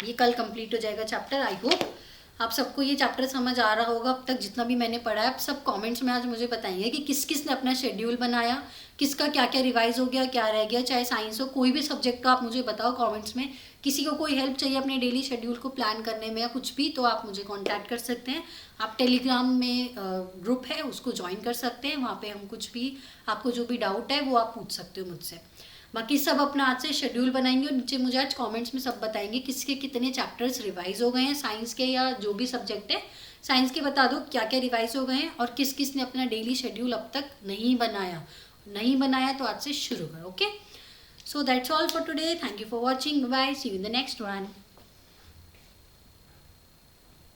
ये कल कंप्लीट हो जाएगा चैप्टर. आई होप आप सबको ये चैप्टर समझ आ रहा होगा अब तक जितना भी मैंने पढ़ा है. आप सब कमेंट्स में आज मुझे बताइए कि किस किस ने अपना शेड्यूल बनाया, किसका क्या क्या रिवाइज हो गया, क्या रह गया. चाहे साइंस हो, कोई भी सब्जेक्ट का आप मुझे बताओ कमेंट्स में. किसी को कोई हेल्प चाहिए अपने डेली शेड्यूल को प्लान करने में या कुछ भी, तो आप मुझे कांटेक्ट कर सकते हैं. आप टेलीग्राम में ग्रुप है उसको ज्वाइन कर सकते हैं. वहाँ पे हम कुछ भी, आपको जो भी डाउट है वो आप पूछ सकते हो मुझसे. बाकी सब अपना आज से शेड्यूल बनाएंगे और नीचे मुझे आज कमेंट्स में सब बताएंगे किसके कितने चैप्टर्स रिवाइज हो गए हैं साइंस के, या जो भी सब्जेक्ट है साइंस के बता दो क्या क्या रिवाइज हो गए हैं और किस किस ने अपना डेली शेड्यूल अब तक नहीं बनाया तो आज से शुरू करो. Okay, so that's all for today. Thank you for watching. Bye, see you in the next one.